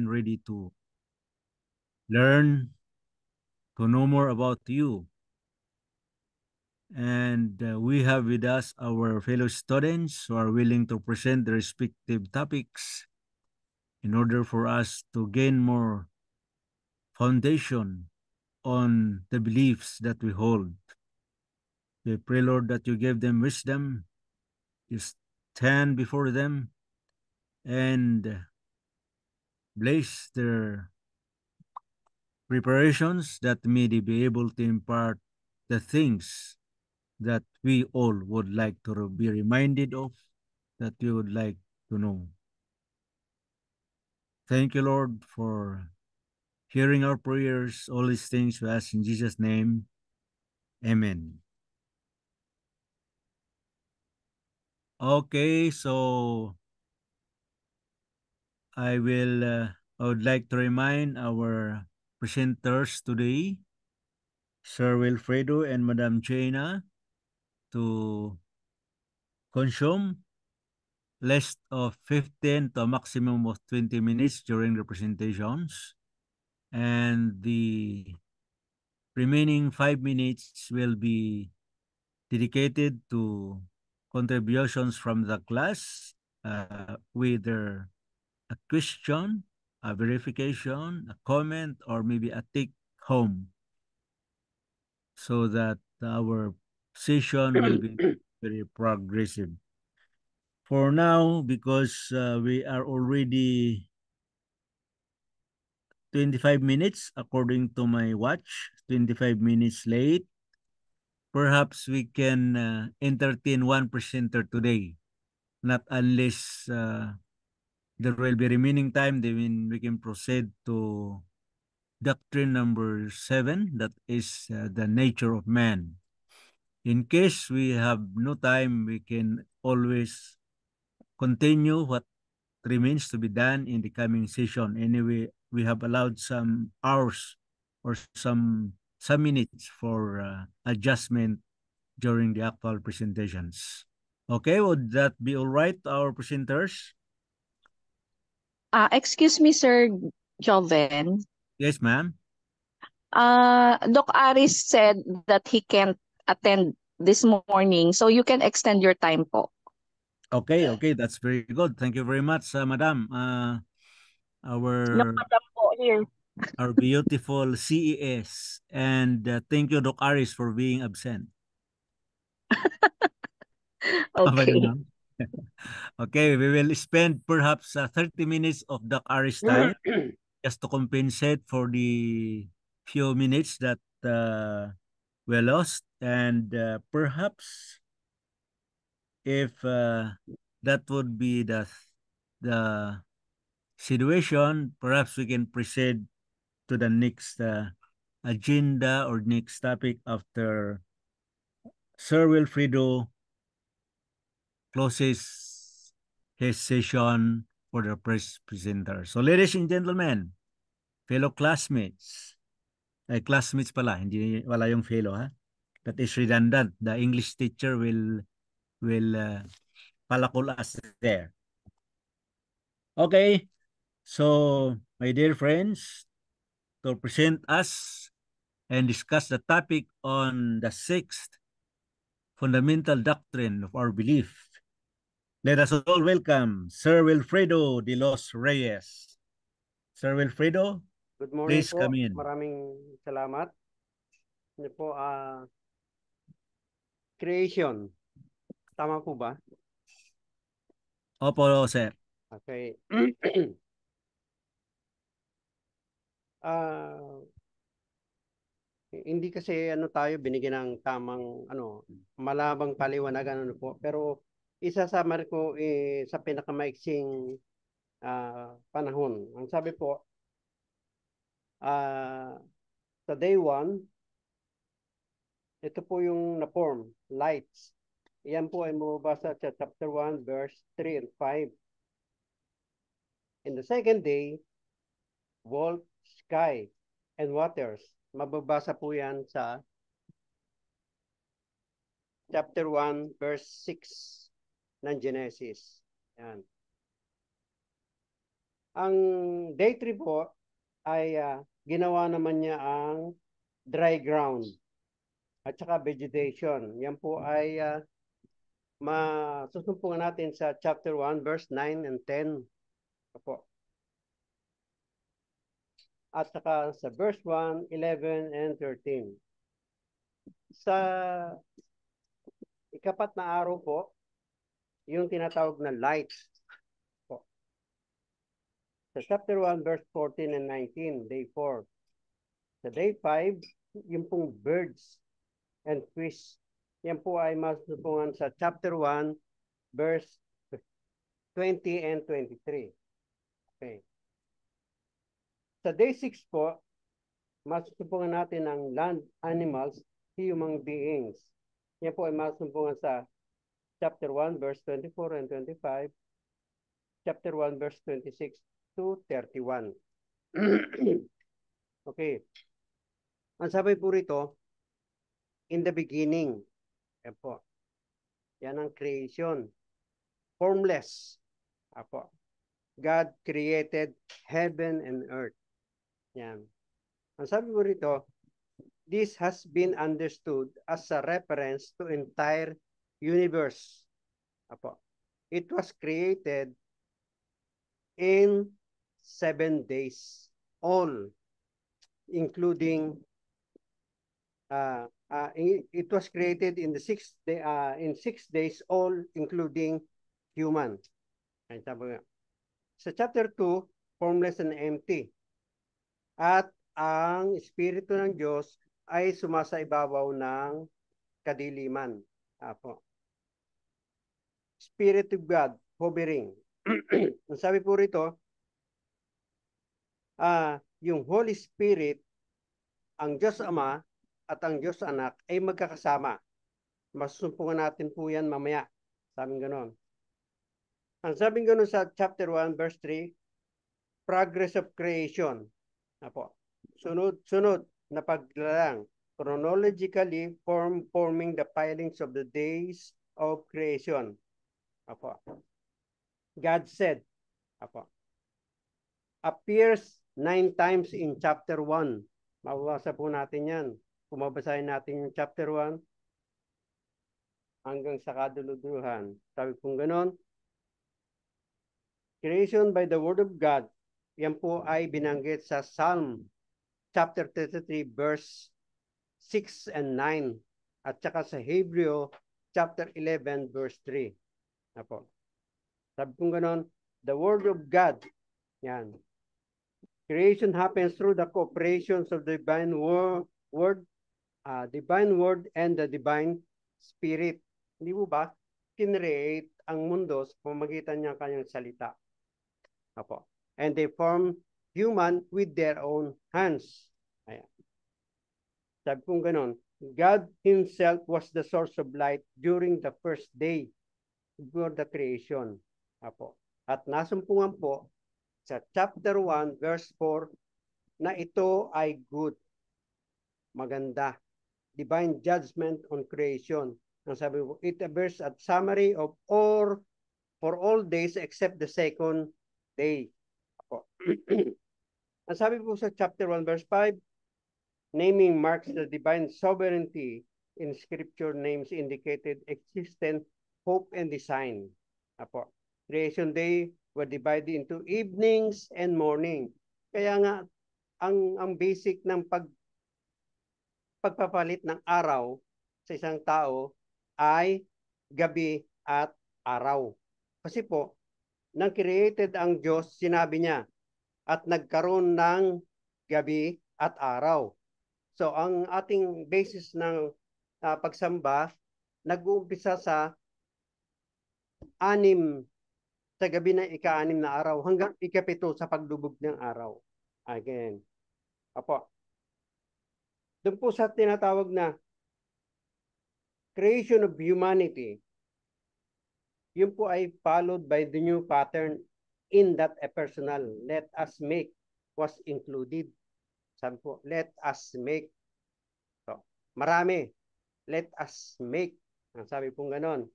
and ready to learn, to know more about you. And we have with us our fellow students who are willing to present their respective topics in order for us to gain more foundation on the beliefs that we hold. We pray, Lord, that you give them wisdom, you stand before them, and bless their preparations that may they be able to impart the things that we all would like to be reminded of, that we would like to know. Thank you, Lord, for hearing our prayers. All these things we ask in Jesus' name. Amen. Okay, so I would like to remind our presenters today, Sir Wilfredo and Madam Jaina, to consume less of 15 to a maximum of 20 minutes during the presentations. And the remaining 5 minutes will be dedicated to contributions from the class, whether a question, a verification, a comment, or maybe a take home, so that our session will be very progressive. For now, because we are already 25 minutes according to my watch, 25 minutes late, perhaps we can entertain one presenter today. Not unless there will be remaining time, then we can proceed to doctrine number 7, that is the nature of man. In case we have no time, we can always continue what remains to be done in the coming session. Anyway, we have allowed some hours or some minutes for adjustment during the actual presentations. Okay, would that be all right, our presenters? Excuse me, Sir Joven. Yes, ma'am. Doc Aris said that he can't attend this morning, so you can extend your time po. Okay, okay, that's very good. Thank you very much, madam. No, Our madam po here. our beautiful CES, and thank you, Doc Aris, for being absent. Okay, Okay. ma'am. Okay, we will spend perhaps 30 minutes of Doc Aris time just to compensate for the few minutes that we lost, and perhaps if that would be the situation, perhaps we can proceed to the next agenda or next topic after Sir Wilfredo closes his session for the press presenter. So ladies and gentlemen, fellow classmates, ay classmates pala, hindi wala yung fellow ha. That is redundant. The English teacher will palakul us there. Okay, so my dear friends, to present us and discuss the topic on the sixth fundamental doctrine of our belief, let us all welcome Sir Wilfredo de los Reyes. Sir Wilfredo, Good morning please come po. in. Maraming salamat. Ano po, creation. Tama po ba? Opo, sir. Okay. Hindi kasi tayo binigyan ng tamang malabang paliwanagan po. Pero isasamar ko sa pinakamaiksing panahon. Ang sabi po, sa day 1, ito po yung na-form, lights. Yan po ay mababasa sa chapter 1, verse 3 and 5. In the second day, world, sky, and waters. Mababasa po yan sa chapter 1, verse 6 ng Genesis. Yan. Ang day 3 po ay ginawa naman niya ang dry ground at saka vegetation. Yan po ay masusumpungan natin sa chapter 1, verse 9 and 10. Opo. At saka sa verse 1, 11, and 13. Sa ikapat na araw po, yung tinatawag na light po. Sa chapter 1, verse 14 and 19, day 4. Sa day 5, yung pong birds and fish. Yan po ay masusungan sa chapter 1, verse 20 and 23. Okay. Sa day 6 po, masusungan natin ang land animals, human beings. Yan po ay masusungan sa chapter 1, verse 24 and 25, chapter 1, verse 26 to 31. Okay. Ang sabi po rito, in the beginning, yan po. Yan ang creation. Formless. Apo. God created heaven and earth. Yan. Ang sabi po rito, this has been understood as a reference to entire universe. Apo. It was created in 7 days, all, including it was created in the 6 days, all, including human. Ay, sabi nga. Sa chapter 2, formless and empty. At ang Espiritu ng Diyos ay sumasaibabaw ng kadiliman. Apo. Spirit of God, hovering. Ang sabi po rito, yung Holy Spirit, ang Diyos Ama at ang Diyos Anak ay magkakasama. Masusumpungan natin po yan mamaya. Sabing ganon. Ang sabing ganon sa chapter 1, verse 3, progress of creation. Apo. Sunod na paglalang. Chronologically forming the pilings of the days of creation. Apo. God said, apo, appears 9 times in chapter 1. Mababasa po natin yan. Kung mabasahin natin yung chapter 1 hanggang sa kaduluduluhan. Sabi pong ganon, creation by the word of God, yan po ay binanggit sa Psalm chapter 33 verse 6 and 9 at saka sa Hebrew chapter 11 verse 3. Apo. Sabi pong ganon, the word of God, yan. Creation happens through the cooperations of the divine word and the divine spirit. Hindi mo ba? Kinreate ang mundo sa pamamagitan ng kanyang salita. Apo. And they form human with their own hands. Ayan. Sabi kong ganon, God himself was the source of light during the first day before the creation. Apo. At nasumpungan po sa chapter 1 verse 4 na ito ay good. Maganda. Divine judgment on creation. Ang sabi po, it appears at summary of all for all days except the second day. Apo. Ang sabi po sa chapter 1 verse 5, naming marks the divine sovereignty in scripture. Names indicated existence, hope, and design. Apo. Creation day were divided into evenings and morning. Kaya nga, ang basic ng pagpapalit ng araw sa isang tao ay gabi at araw. Kasi po, nang created ang Diyos, sinabi niya, at nagkaroon ng gabi at araw. So, ang ating basis ng pagsamba, nag-uumpisa sa gabi na ika-6 na araw hanggang ika-7 sa paglubog ng araw. Again. Apo. Doon po sa tinatawag na creation of humanity, yun po ay followed by the new pattern in that a personal let us make was included. Sabi po, let us make. So, marami. Let us make. Ang sabi pong ganon.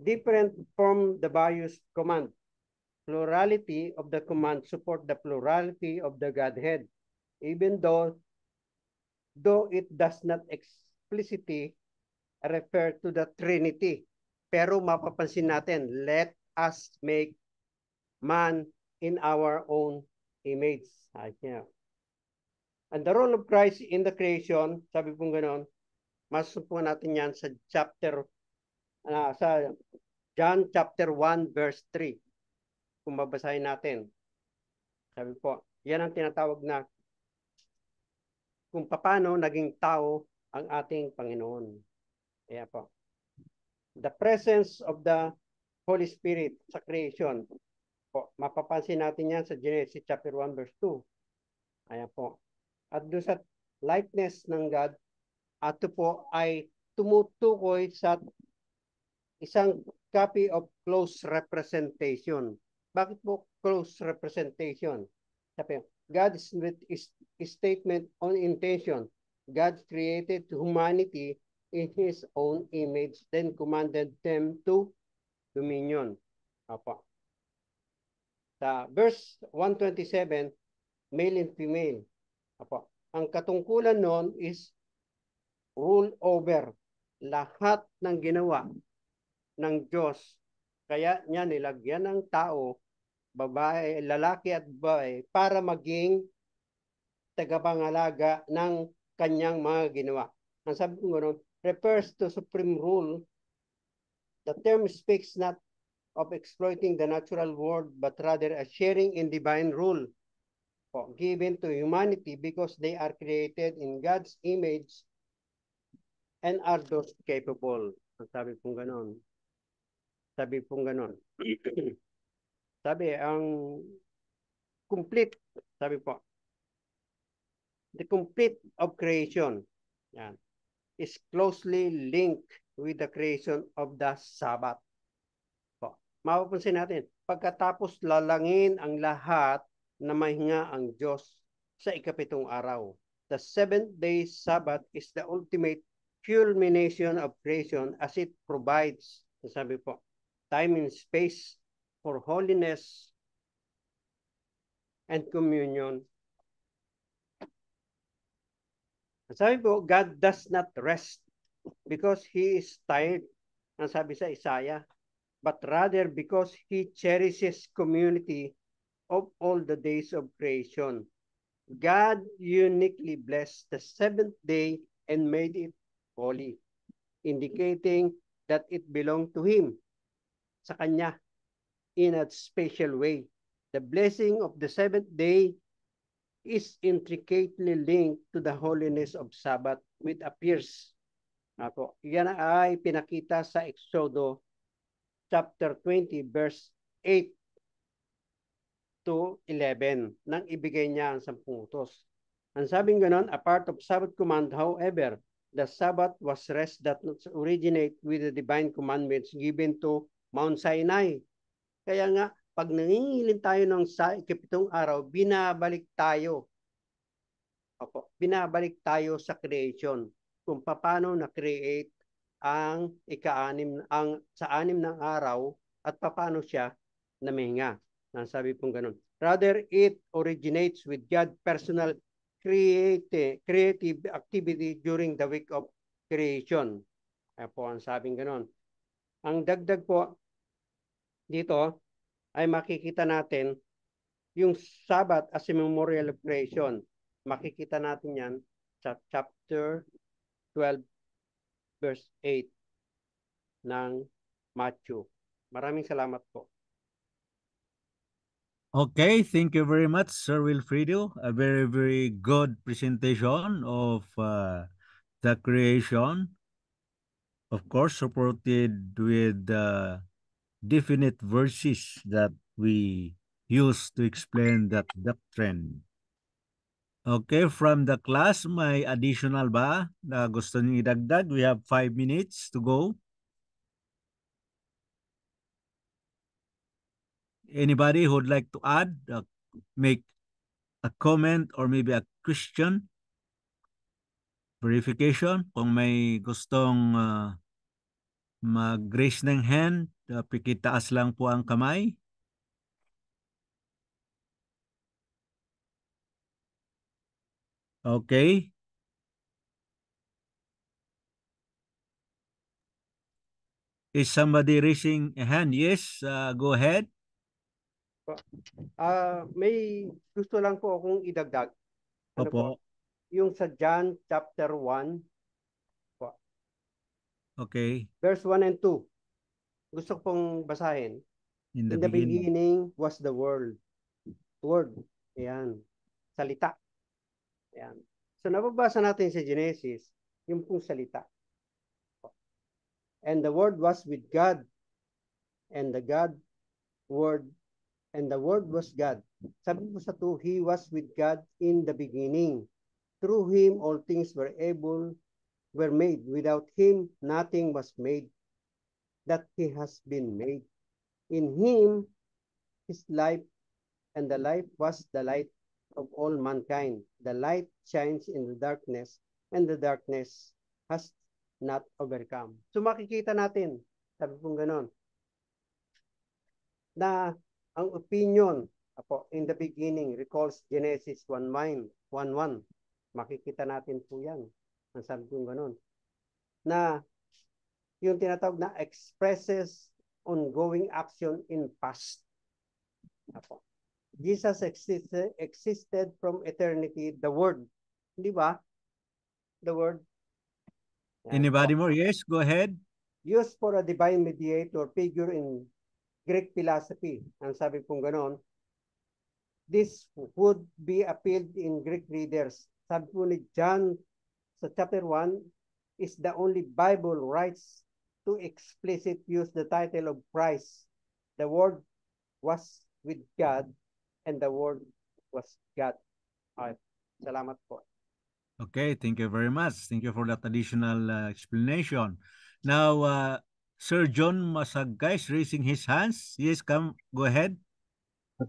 Different from the various command plurality of the command support the plurality of the Godhead, even though it does not explicitly refer to the Trinity. Pero mapapansin natin, let us make man in our own image. Yeah. And the role of Christ in the creation, sabi pong gano'n, masusupo natin yan sa sa John chapter 1 verse 3. Kung babasahin natin. Sabi po, yan ang tinatawag na kung paano naging tao ang ating Panginoon. Kaya po. The presence of the Holy Spirit sa creation. Po, mapapansin natin yan sa Genesis chapter 1 verse 2. Ayan po. At doon sa likeness ng God, ato po ay tumutukoy sa isang copy of close representation. Bakit po close representation? Sabi, God's statement on intention. God created humanity in His own image, then commanded them to dominion. Apo. Sa verse 127, male and female. Apo. Ang katungkulan noon is rule over lahat ng ginawa ng Diyos. Kaya niya nilagyan ng tao, babae, lalaki at babae, para maging tagapangalaga ng kanyang mga ginawa. Ang sabi ko refers to supreme rule. The term speaks not of exploiting the natural world, but rather a sharing in divine rule given to humanity because they are created in God's image and are those capable. Sabi pong ganon. Sabi pong ganon. Sabi, ang complete, sabi po, the complete of creation yan, is closely linked with the creation of the Sabbath. Po. Mapapansin natin, pagkatapos lalangin ang lahat na mahinga ang Diyos sa ikapitong araw. The seventh-day Sabbath is the ultimate culmination of creation as it provides, sabi po, time and space for holiness and communion. Sabi po, God does not rest because He is tired, ang sabi sa Isaiah, but rather because He cherishes community of all the days of creation. God uniquely blessed the seventh day and made it holy, indicating that it belonged to Him, sa Kanya, in a special way. The blessing of the seventh day is intricately linked to the holiness of Sabbath, which appears. Ako, yan ay pinakita sa Exodo chapter 20 verse 8 to 11 nang ibigay niya ang 10 utos. Ang sabing ganon, a part of Sabbath command, however, the Sabbath was rest that originate with the divine commandments given to Mount Sinai. Kaya nga, pag nangingilin tayo ng ikapitong araw, binabalik tayo. Binabalik tayo sa creation. Kung paano na-create ang sa anim ng araw at paano siya namihinga. Sabi pong ganun. Rather, it originates with God's personal creative activity during the week of creation. Kaya po ang sabing ganun. Ang dagdag po dito ay makikita natin yung Sabbath as a memorial of creation. Makikita natin yan sa chapter 12 verse 8 ng Matthew. Maraming salamat po. Okay, thank you very much, Sir Wilfredo. A very, very good presentation of the creation. Of course, supported with definite verses that we use to explain that doctrine. Okay, from the class, may additional ba na gusto niyo idagdag? We have 5 minutes to go. Anybody who would like to add, make a comment or maybe a question? Verification, kung may gustong mag-raise ng hand, pikitaas lang po ang kamay. Okay. Is somebody raising a hand? Yes, go ahead. May gusto lang po akong idagdag. Ano po? Opo. Yung sa John chapter 1, po, Okay. verse 1 and 2. Gusto ko pong basahin. In the In the beginning. beginning was the Word. Word. Ayan. Salita. Ayan. So nababasa natin sa Genesis, yung pong salita. And the Word was with God. And the Word was God. Sabi po sa 2, He was with God in the beginning. Through Him all things were made. Without Him nothing was made that He has been made. In Him His life, and the life was the light of all mankind. The light shines in the darkness, and the darkness has not overcome. So makikita natin, sabi pong ganon, na ang opinion in the beginning recalls Genesis 1:1. Makikita natin po yan. Ang sabi kong ganun. Na yung tinatawag na expresses ongoing action in past. Jesus existed from eternity, the Word. Di ba? The Word. Yan. Anybody more? Yes, go ahead. Used for a divine mediator figure in Greek philosophy. Ang sabi pong ganon, this would be appealed in Greek readers. Sabi po ni John sa chapter 1, is the only Bible writes to explicit use the title of Christ. The Word was with God and the Word was God. Okay. Salamat po. Okay, thank you very much. Thank you for that additional explanation. Now, Sir John Masagay is raising his hands. Yes, come, go ahead.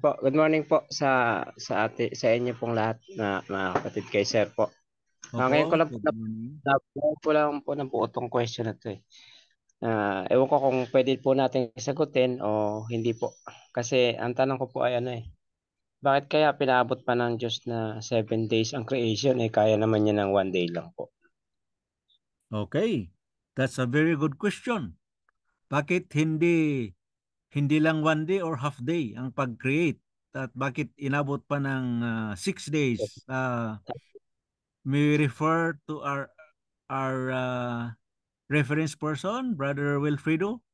Po, good morning po sa inyo pong lahat na mga kapatid kay Sir po. Ngayon ko lang po lang po ng buo tong question na to eh. Ewan ko kung pwede po natin sagutin o hindi po. Kasi ang tanong ko po ay ano eh. Bakit kaya pinaabot pa ng Diyos na 7 days ang creation eh kaya naman niya ng 1 day lang po? Okay, that's a very good question. Bakit hindi lang 1 day or half day ang pag-create? At bakit inabot pa ng 6 days? May refer to our reference person, Brother Wilfredo?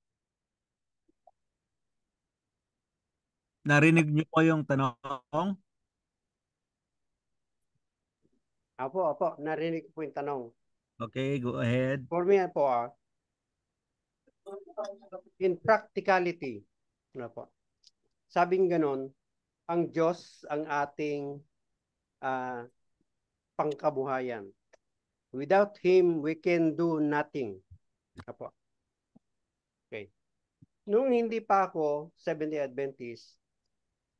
Narinig niyo po yung tanong? Apo, narinig po yung tanong. Okay, go ahead. For me po, in practicality, ano po, sabing ganon, ang Diyos ang ating pangkabuhayan. Without Him, we can do nothing. Apo. Okay. Nung hindi pa ako Seventh-day Adventist,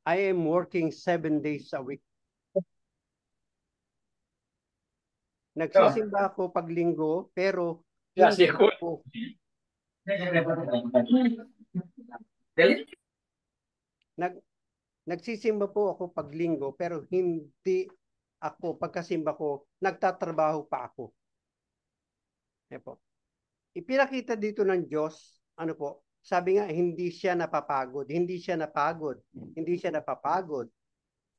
I am working 7 days a week. Nagsisimba ako pag linggo, pero hindi ako. Nagsisimba po ako pag linggo, pero hindi ako, pagkasimba ko, nagtatrabaho pa ako. Po. Ipinakita dito ng Diyos, ano po, sabi nga, hindi siya napapagod. Hindi siya napapagod.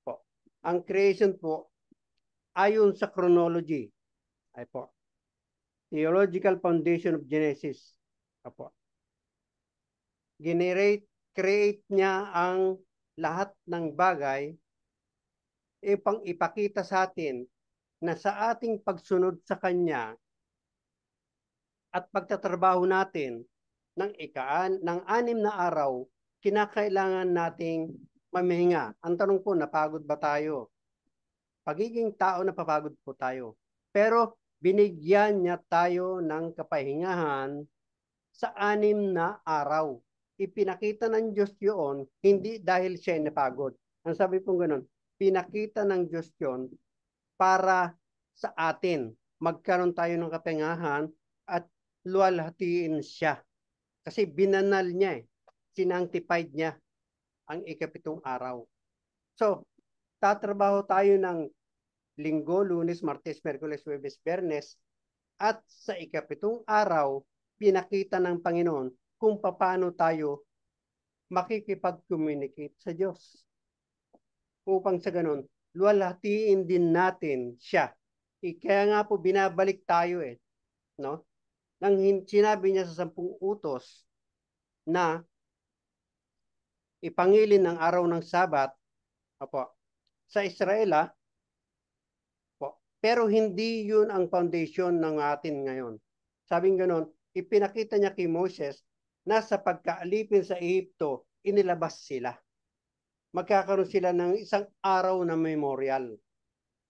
Po. Ang creation po, ayon sa chronology, ay po, theological foundation of Genesis, po, create niya ang lahat ng bagay pang ipakita sa atin na sa ating pagsunod sa Kanya at pagtatrabaho natin ng 6 na araw, kinakailangan nating mamahinga. Ang tanong po, napagod ba tayo? Pagiging tao, napapagod po tayo. Pero binigyan niya tayo ng kapahingahan sa 6 na araw. Ipinakita ng Diyos yun, hindi dahil siya napagod. Ang sabi pong ganun, pinakita ng Diyos yun para sa atin. Magkaroon tayo ng kapahingahan at luwalhatiin siya. Kasi binanal niya sinanctified niya ang 7 araw. So, tatrabaho tayo ng Linggo, Lunes, Martes, Miyerkules, Huwebes, Biyernes, at sa ikapitong araw, pinakita ng Panginoon kung paano tayo makikipag-communicate sa Diyos. Upang sa ganun, luwalhatiin din natin siya. Kaya nga po binabalik tayo no? Nang sinabi niya sa 10 utos na ipangilin ng araw ng Sabat, sa Israel, pero hindi yun ang foundation ng atin ngayon. Sabing ganon, ipinakita niya kay Moses na sa pagkaalipin sa Ehipto, inilabas sila. Magkakaroon sila ng isang araw na memorial.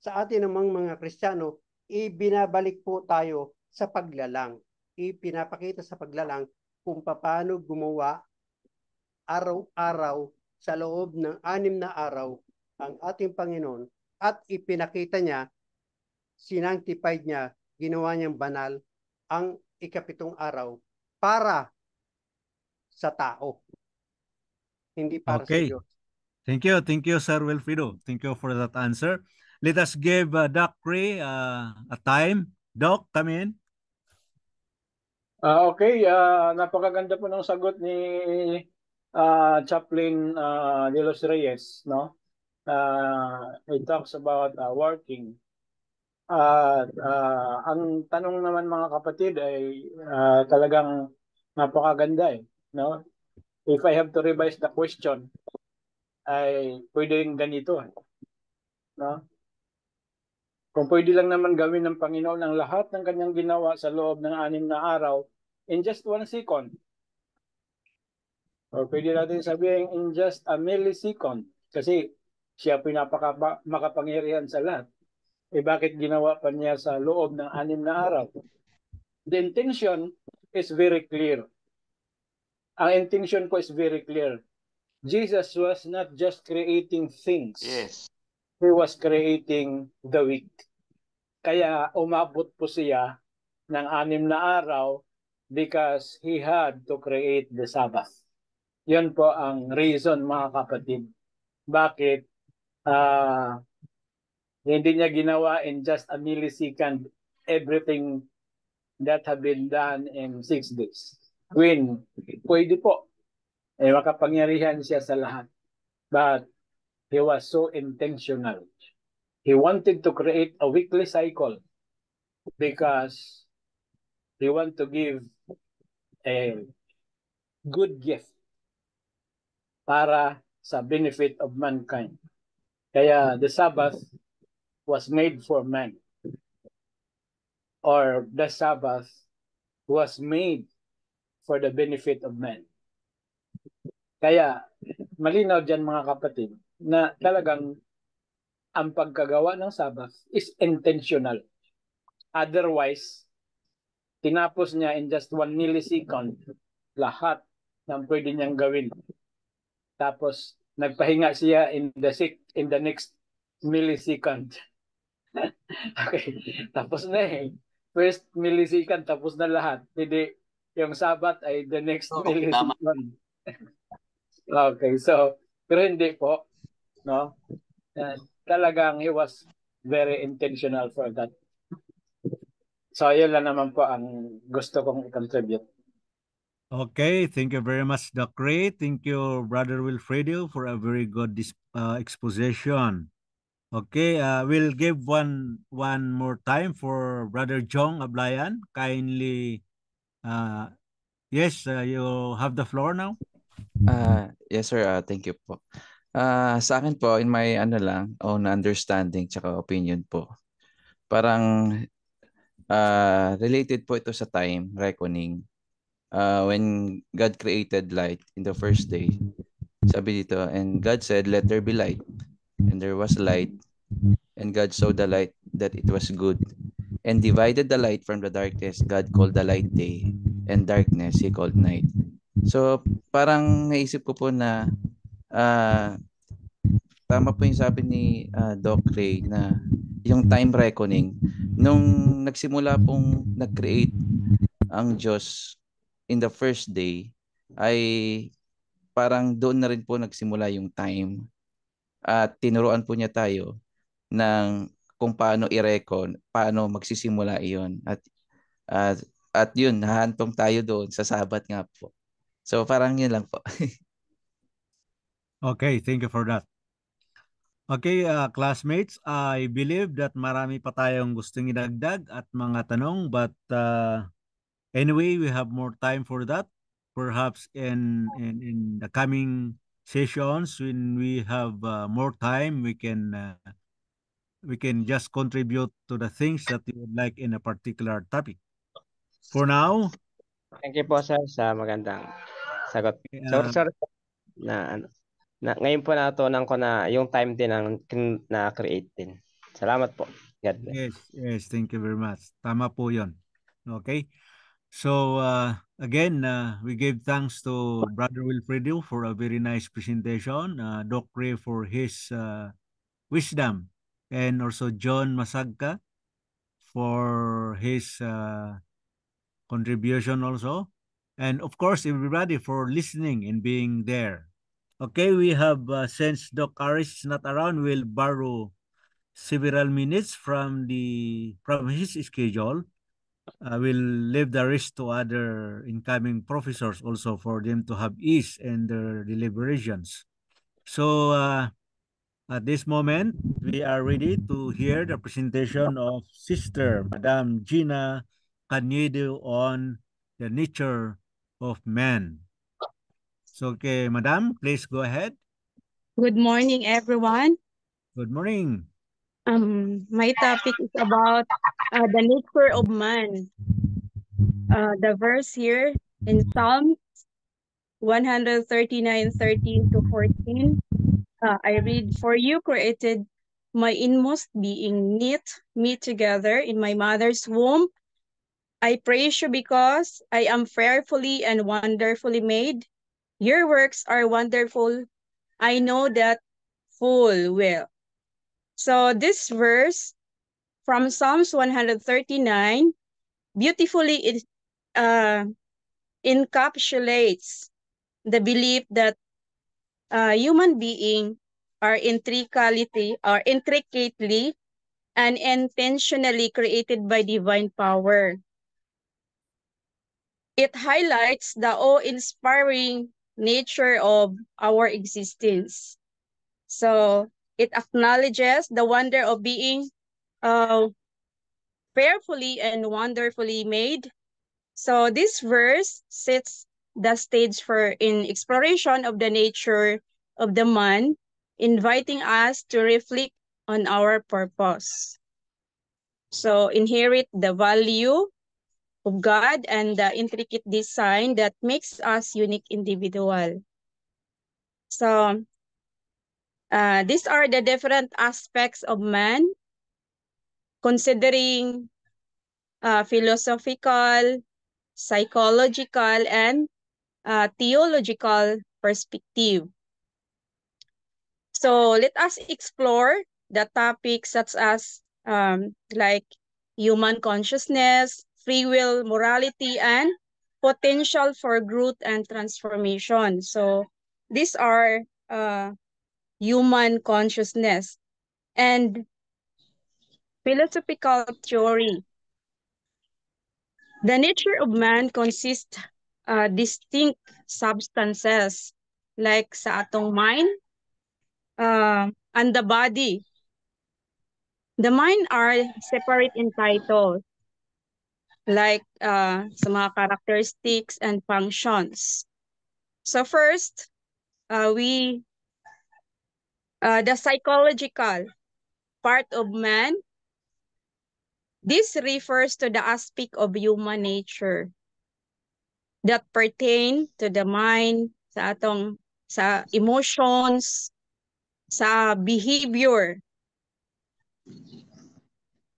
Sa atin namang mga Kristiyano, ibinabalik po tayo sa paglalang. Ipinapakita sa paglalang kung paano gumawa araw-araw sa loob ng 6 na araw ang ating Panginoon at ipinakita niya, sinangtified niya, ginawa niyang banal ang ikapitong araw para sa tao, hindi para sa Diyos. Thank you, Sir Wilfredo. Thank you for that answer. Let us give Doc Ray a time. Doc, come in. Okay, napakaganda po ng sagot ni Chaplain De Los Reyes, no? It talks about working. Ang tanong naman mga kapatid ay talagang napakaganda no? If I have to revise the question, ay pwedeng ganito, no? Kung pwede lang naman gawin ng Panginoon ang lahat ng kanyang ginawa sa loob ng 6 na araw in just 1 second. O pwede natin sabihin in just a millisecond kasi siya makapangyarihan sa lahat. Bakit ginawa pa niya sa loob ng 6 na araw? The intention is very clear. Ang intention ko is very clear. Jesus was not just creating things. Yes. He was creating the week. Kaya umabot po siya ng 6 na araw because he had to create the Sabbath. Yun po ang reason mga kapatid. Bakit hindi niya ginawa in just a millisecond everything that have been done in 6 days. When pwede po, makapangyarihan siya sa lahat. But he was so intentional. He wanted to create a weekly cycle because he wanted to give a good gift para sa benefit of mankind. Kaya the Sabbath was made for man. Or the Sabbath was made for the benefit of man. Kaya malinaw dyan mga kapatid na talagang ang pagkagawa ng Sabbath is intentional. Otherwise, tinapos niya in just 1 millisecond lahat ng pwede niyang gawin. Tapos nagpahinga siya in the next millisecond. Okay, tapos na first millisecond tapos na lahat. Hindi yung Sabbath ay the next millisecond. Okay, so pero hindi po, no? Talagang he was very intentional for that. So yun lang naman po ang gusto kong i-contribute. Okay, thank you very much, Doc Ray. Thank you, Brother Wilfredo, for a very good exposition. Okay, we'll give one more time for Brother Jong Ablayan. Kindly, yes, you have the floor now. Yes, sir. Thank you po. Sa akin po, in my own understanding tsaka opinion po, parang related po ito sa time reckoning. When God created light in the first day, sabi dito, and God said, let there be light. And there was light. And God saw the light that it was good. And divided the light from the darkness. God called the light day. And darkness He called night. So, parang naisip ko po na tama po yung sabi ni Doc Ray na yung time reckoning, nung nagsimula pong nag-create ang Diyos in the first day, ay parang doon na rin po nagsimula yung time at tinuruan po niya tayo ng kung paano i-recon, paano magsisimula iyon. At yun, nahantong tayo doon sa Sabat nga po. So parang yun lang po. Okay, thank you for that. Okay, classmates, I believe that marami pa tayong gustong idagdag at mga tanong, but anyway, we have more time for that. Perhaps in the coming sessions, when we have more time, we can just contribute to the things that you would like in a particular topic. For now, Thank you po sir sa magandang sagot. Sorry na ngayon po natutunan ko na yung time din ang na-create din. Salamat po. God bless. yes, thank you very much. Tama po 'yon. Okay. So again, we give thanks to Brother Wilfredo for a very nice presentation, Doc Ray for his wisdom, and also John Masagka for his contribution also, and of course everybody for listening and being there. Okay, we have since Doc Aris is not around, we'll borrow several minutes from his schedule. We'll leave the rest to other incoming professors also for them to have ease in their deliberations. So at this moment, we are ready to hear the presentation of Sister Madame Gina Canedo on the nature of man. So, okay, Madam, please go ahead. Good morning, everyone. Good morning. My topic is about the nature of man. The verse here in Psalm 139:13 to 14. I read, "For you created my inmost being, knit me together in my mother's womb. I praise you because I am fearfully and wonderfully made. Your works are wonderful. I know that full well." So this verse from Psalms 139 beautifully encapsulates the belief that human beings are intricately and intentionally created by divine power. It highlights the awe-inspiring nature of our existence. So it acknowledges the wonder of being fearfully and wonderfully made. So this verse sets the stage for an exploration of the nature of the man, inviting us to reflect on our purpose. So inherit the value of God and the intricate design that makes us unique individual. So these are the different aspects of man, considering philosophical, psychological, and theological perspective. So let us explore the topics such as like human consciousness, free will, morality, and potential for growth and transformation. So these are human consciousness and philosophical theory. The nature of man consists distinct substances like sa atong mind and the body. The mind are separate in titles like sa mga characteristics and functions. So first, the psychological part of man. This refers to the aspect of human nature that pertain to the mind, sa emotions, sa behavior.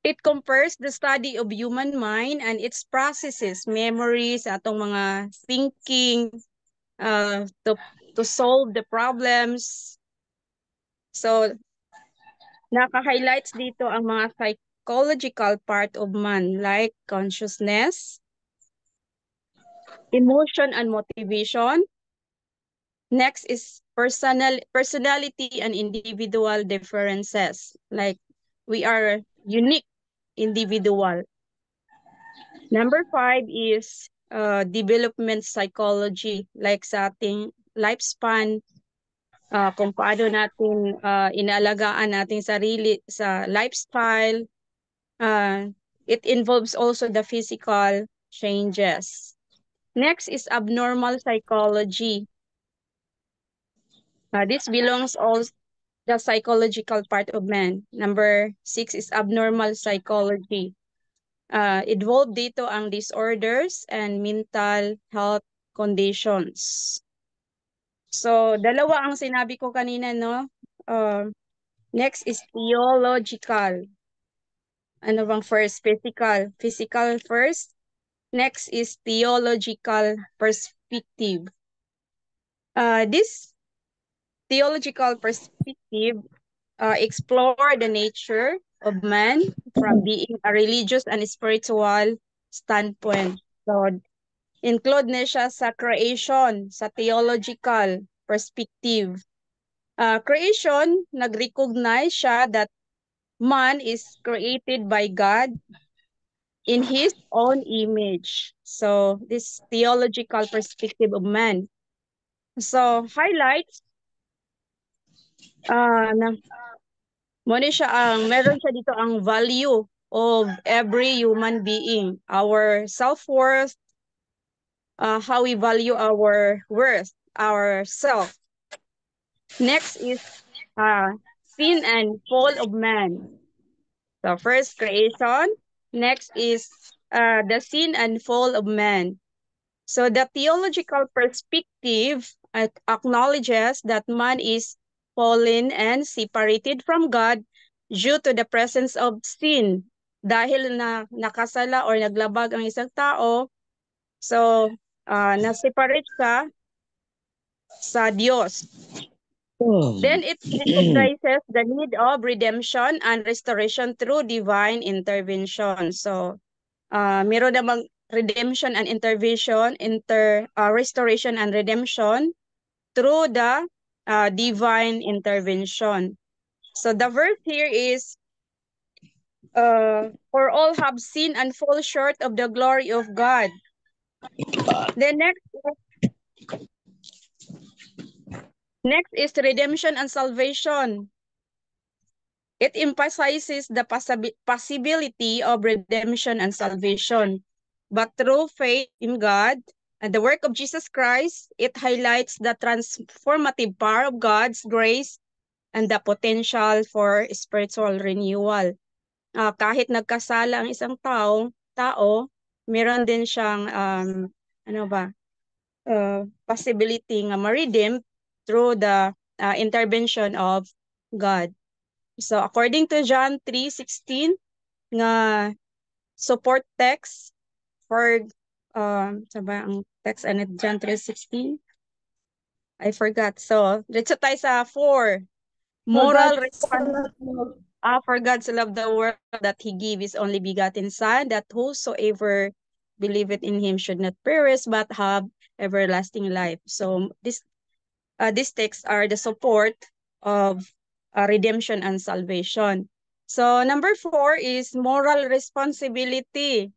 It compares the study of human mind and its processes, memories, atong mga thinking, to solve the problems. So, naka-highlights dito ang mga psychological part of man like consciousness, emotion and motivation. Next is personality and individual differences. Like we are unique individual. Number 5 is development psychology, like sa ating lifespan, kung paano natin inaalagaan nating sarili sa lifestyle. It involves also the physical changes. Next is abnormal psychology. This belongs also the psychological part of man. Number 6 is abnormal psychology. Involved dito ang disorders and mental health conditions. So, dalawa ang sinabi ko kanina, no? Next is theological. Ano bang first? Physical. Physical first. Next is theological perspective. This theological perspective explore the nature of man from being a religious and spiritual standpoint. So, include na siya sa creation, sa theological perspective. Creation, nag-recognize siya that man is created by God in his own image. So, this theological perspective of man. So, highlights, meron siya dito ang value of every human being, our self-worth, how we value our worth, our self. Next is sin and fall of man. So first, creation. Next is the sin and fall of man. So the theological perspective acknowledges that man is fallen and separated from God due to the presence of sin. Dahil na nakasala or naglabag ang isang tao, so na-separate ka sa Diyos. Then it recognizes the need of redemption and restoration through divine intervention. So, meron namang redemption and intervention, restoration and redemption through the divine intervention. So the verse here is, for all have sinned and fall short of the glory of God. The next is redemption and salvation. It emphasizes the possibility of redemption and salvation. But through faith in God and the work of Jesus Christ, it highlights the transformative power of God's grace and the potential for spiritual renewal. Kahit nagkasala ang isang tao, meron din siyang possibility nga ma-redeem through the intervention of God. So according to John 3:16, nga support text for saba ang text and John 3:16. I forgot. So let's tayo sa 4. Moral responsibility. For God so loved the world that he gave his only begotten Son, that whosoever believeth in him should not perish but have everlasting life. So these texts are the support of redemption and salvation. So number 4 is moral responsibility.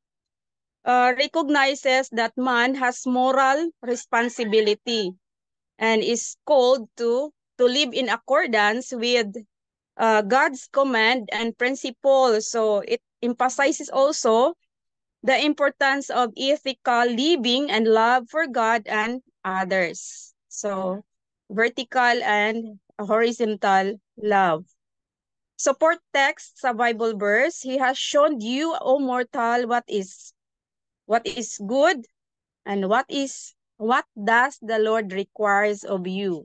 Recognizes that man has moral responsibility and is called to live in accordance with God's command and principles. So it emphasizes also the importance of ethical living and love for God and others. So vertical and horizontal love. Support text sa Bible verse, he has shown you, O mortal, what is good and what does the Lord requires of you.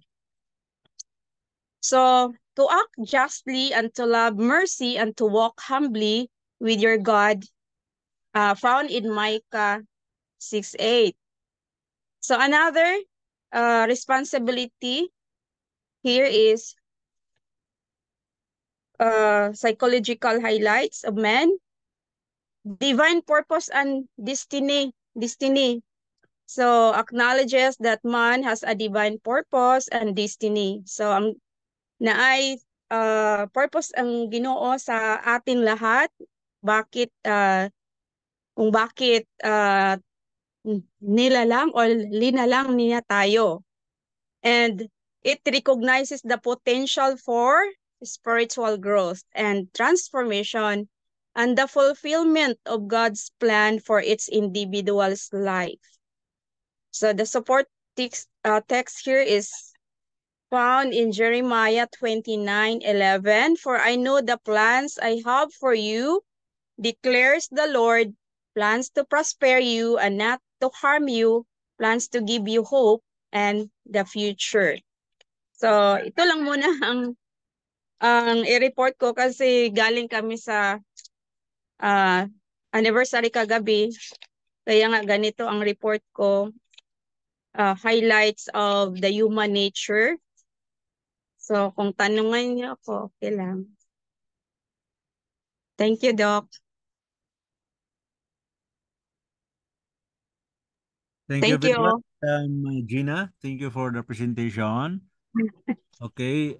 So to act justly and to love mercy and to walk humbly with your God, found in Micah 6:8. So another responsibility here is psychological highlights of man, divine purpose and destiny. So acknowledges that man has a divine purpose and destiny. So naay purpose ang Ginoo sa ating lahat. Bakit kung bakit nilalang o linalang niya tayo. And it recognizes the potential for spiritual growth and transformation and the fulfillment of God's plan for its individual's life. So the support text here is found in Jeremiah 29:11. For I know the plans I have for you, declares the Lord, plans to prosper you and not to harm you, plans to give you hope and the future. So, ito lang muna ang i-report ko kasi galing kami sa anniversary kagabi. Kaya nga ganito ang report ko. Highlights of the human nature. So, kung tanungan niyo ako, okay lang. Thank you, Doc. Thank you very much, Gina. Thank you for the presentation. Okay,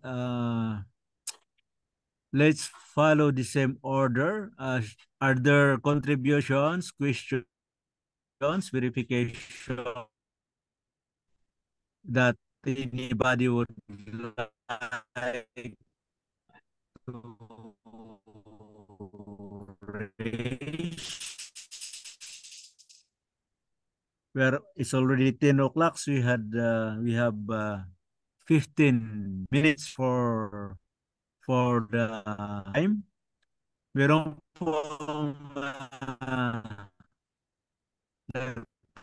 let's follow the same order. Are there contributions, questions, verification that anybody would like to raise? It's already 10 o'clock, so we have 15 minutes for the time. Meron pong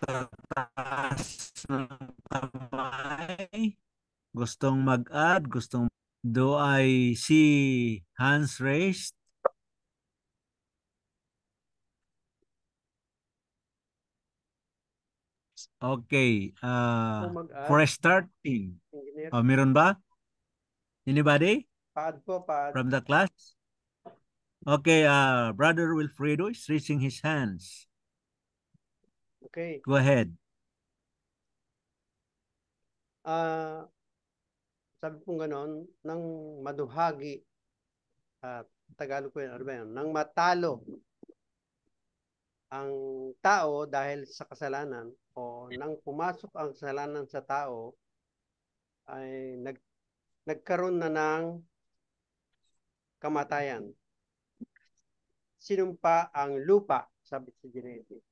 nagtataas ng kamay. Gustong mag-add, do I see hands raised? Okay. For starting, meron ba? Anybody? Paad po, paad. From the class? Okay, Brother Wilfredo is raising his hands. Okay. Go ahead. Sabi pong ganon, nang maduhagi, Tagalog ko yun, ano ba yun? Nang matalo ang tao dahil sa kasalanan o nang pumasok ang kasalanan sa tao, ay nagkaroon na ng kamatayan. Sinumpa ang lupa, sabi sa Genesis.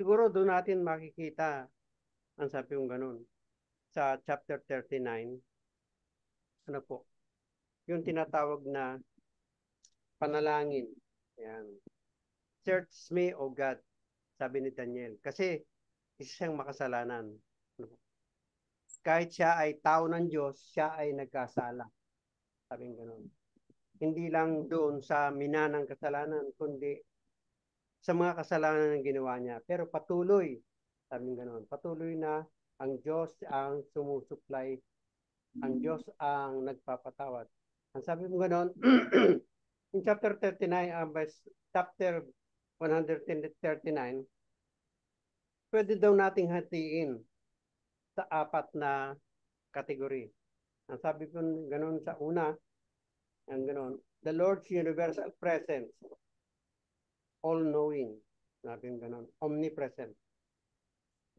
Siguro doon natin makikita ang sabi yung ganun. Sa chapter 39, ano po, yung tinatawag na panalangin. Ayan. Search me, O God, sabi ni Daniel. Kasi isa siyang makasalanan. Kahit siya ay tao ng Diyos, siya ay nagkasala. Sabi ganun. Hindi lang doon sa minanang kasalanan, kundi sa mga kasalanan na ginawa niya. Pero patuloy, sabi ganun, patuloy na ang Diyos ang sumusupply, ang Diyos ang nagpapatawad. Ang sabi mo ganun, in chapter 39, chapter 139, pwede daw nating hatiin sa 4 na kategory. Ang sabi ko ganun sa una, ang ganun, the Lord's universal presence, all-knowing, sabi ganun, omnipresent.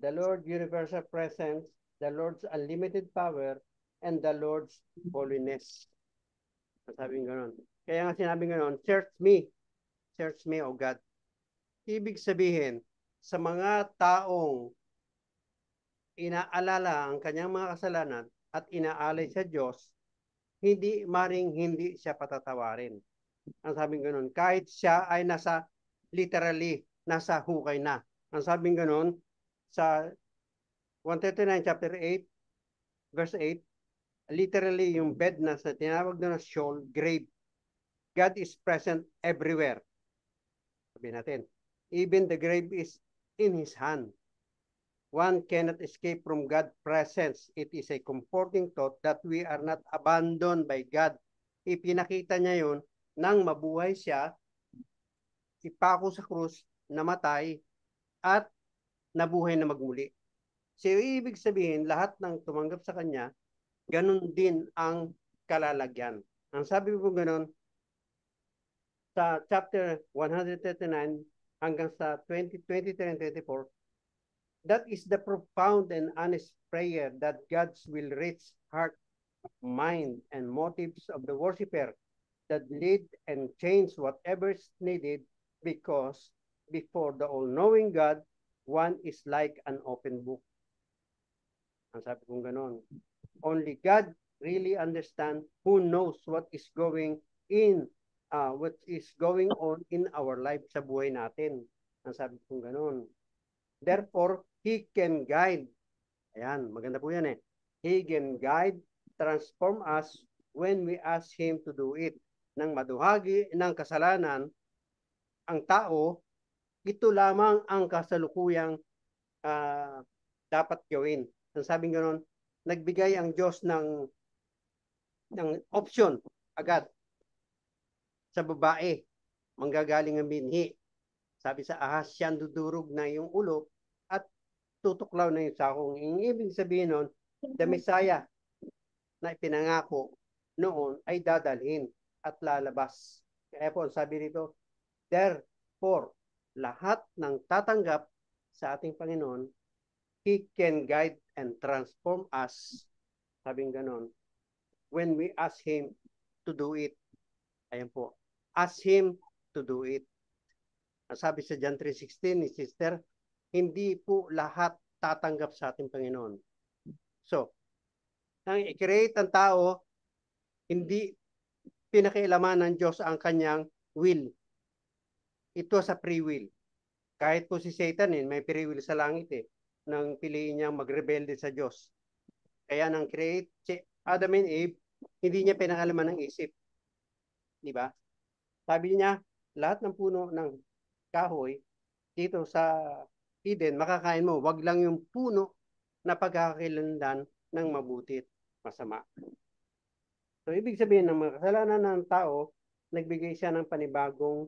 The Lord's universal presence, the Lord's unlimited power, and the Lord's holiness. Sabi ganun. Kaya nga sinabi ganun, search me, O God. Ibig sabihin, sa mga taong inaalala ang kanyang mga kasalanan at inaalay sa Diyos, hindi siya patatawarin. Ang sabing ganun, kahit siya ay literally, nasa hukay na. Ang sabing ganun, sa 139 chapter 8, verse 8, literally yung bed na sa tinawag na Sheol, grave. God is present everywhere. Sabihin natin, even the grave is in His hand. One cannot escape from God's presence. It is a comforting thought that we are not abandoned by God. Ipinakita niya yun nang mabuhay siya, ipako sa krus, namatay, at nabuhay na magmuli. So, ibig sabihin, lahat ng tumanggap sa Kanya, ganun din ang kalalagyan. Ang sabi po ganun, sa chapter 139 hanggang sa 23 and 24, that is the profound and honest prayer that God's will reach heart, mind, and motives of the worshiper that lead and change whatever is needed, because before the all-knowing God, one is like an open book. Ang sabi kong ganon. Only God really understand, who knows what is going on in our life sa buhay natin. Ang sabi kong ganon. Therefore, He can guide. Ayan, maganda po yan eh. He can guide, transform us when we ask Him to do it. Nang maduhagi ng kasalanan ang tao, ito lamang ang kasalukuyang dapat gawin. Ang sabing gano'n, nagbigay ang Diyos ng option agad sa babae, manggagaling ang binhi. Sabi sa ahas, siya dudurog na yung ulo at tutuklaw na yung sakong. Yung ibig sabihin nun, the Messiah na ipinangako noon ay dadalhin at lalabas. Kaya po, sabi rito, therefore, lahat ng tatanggap sa ating Panginoon, He can guide and transform us. Sabing ganon. When we ask Him to do it. Ayan po. Ask Him to do it. Sabi sa John 3:16 ni Sister, hindi po lahat tatanggap sa ating Panginoon. So, nang i-create ang tao, hindi pinakialaman ng Diyos ang kanyang will. Ito sa free will. Kahit po si Satan may free will sa langit nang piliin niyang magrebelde sa Diyos. Kaya nang create si Adam and Eve, hindi niya pinakalaman ng isip. Di ba? Sabi niya, lahat ng puno ng kahoy dito sa Eden, makakain mo. Wag lang yung puno na pagkakakilanlan ng mabuti at masama. So, ibig sabihin ng mga kasalanan ng tao, nagbigay siya ng panibagong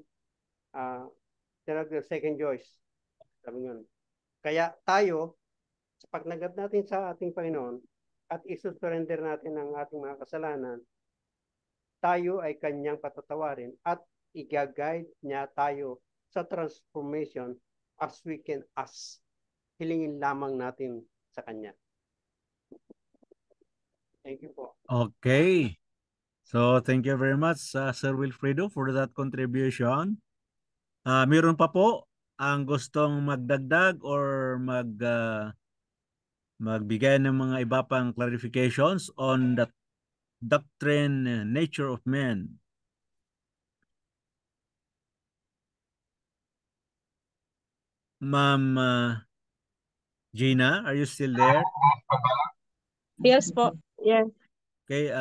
second choice. Sabi yun. Kaya tayo, sa pagnagap natin sa ating Panginoon at isusurrender natin ang ating mga kasalanan, tayo ay kanyang patatawarin at i-guide niya tayo sa transformation as we can ask. Hilingin lamang natin sa kanya. Thank you po. Okay. So, thank you very much, Sir Wilfredo, for that contribution. Meron pa po ang gustong magdagdag or magbigay ng mga iba pang clarifications on the doctrine nature of man. Ma'am Gina, are you still there? Yes po. Yes. Okay.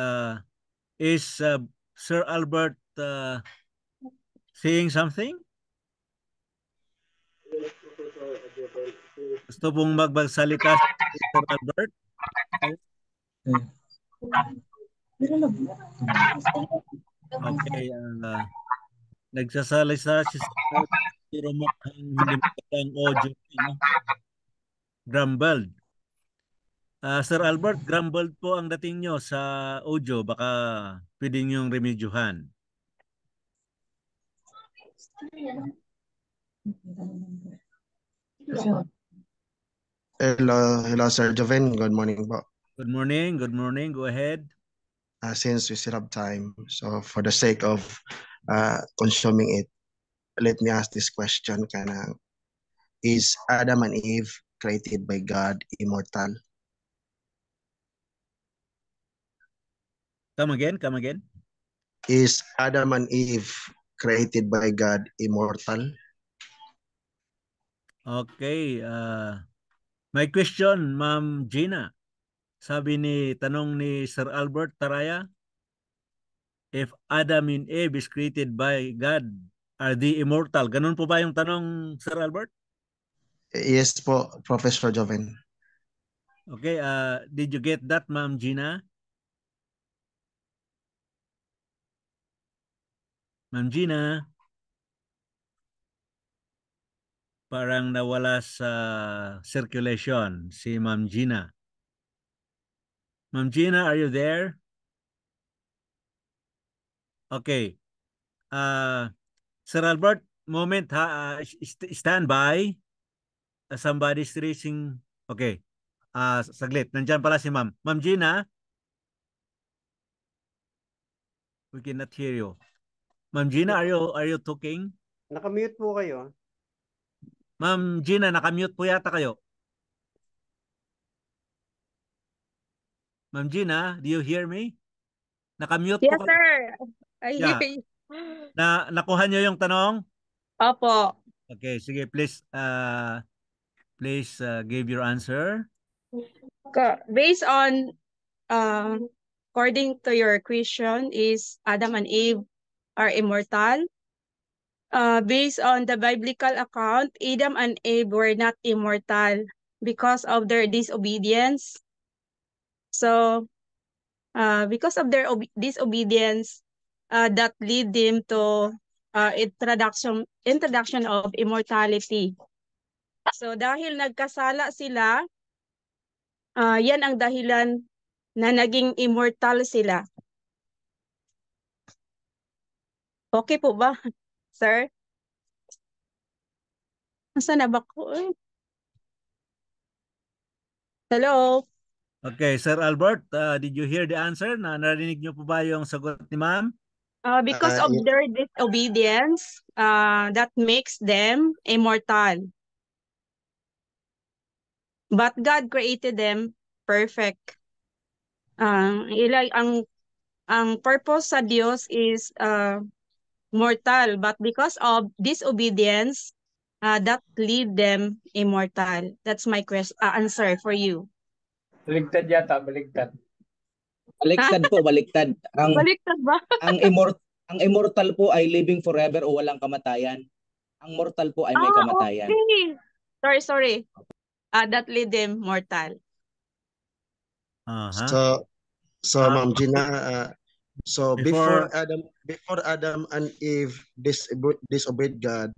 Is Sir Albert saying something? Gusto pong magsalita si Sir Albert? Okay. Nagsasalita si Sir Albert, pero mukhang hindi magandang audio. Grumbled. Sir Albert, grumbled po ang dating nyo sa audio. Baka pwede nyong remedyohan. Hello, Sir Joven. Good morning po. Good morning. Good morning. Go ahead. Since we still have time, so for the sake of consuming it, let me ask this question. Is Adam and Eve created by God immortal? Come again. Is Adam and Eve created by God immortal? Okay. My question, Ma'am Gina. Tanong ni Sir Albert Taraya, if Adam and Eve is created by God, are they immortal? Ganun po ba yung tanong, Sir Albert? Yes po, Professor Joven. Okay. Did you get that, Ma'am Gina? Ma'am Gina? Parang nawala sa circulation si Ma'am Gina. Ma'am Gina, are you there? Okay. Sir Albert, moment ha. Stand by. Somebody's raising. Okay. Saglit. Nandyan pala si Ma'am. Ma'am Gina. We cannot hear you. Ma'am Gina, are you talking? Nakamute po kayo. Ma'am Gina, nakamute po yata kayo. Ma'am Gina, do you hear me? Nakamute Yes, po kayo. sir. I Yeah. hear you. Nakuha niyo yung tanong? Opo. Okay, sige, please give your answer. Based on according to your question, is Adam and Eve are immortal? Based on the biblical account, Adam and Eve were not immortal because of their disobedience. So, because of their disobedience, that lead them to introduction of immortality. So, dahil nagkasala sila, yan ang dahilan na naging immortal sila. Okay po ba, sir? Nasaan na ba ko? Hello? Okay, Sir Albert, did you hear the answer? Narinig niyo po ba yung sagot ni Ma'am? Because of Yeah. their disobedience, that makes them immortal. But God created them perfect. Ang purpose sa Diyos is mortal, but because of disobedience, that lead them immortal. That's my answer for you. Baligtad yata, baligtad. Baliktad po, baliktad. Baliktad ba? ang immortal po ay living forever o walang kamatayan. Ang mortal po ay may kamatayan. Okay. Sorry. That lead them mortal. So Ma'am Gina, so before Adam and Eve disobeyed God,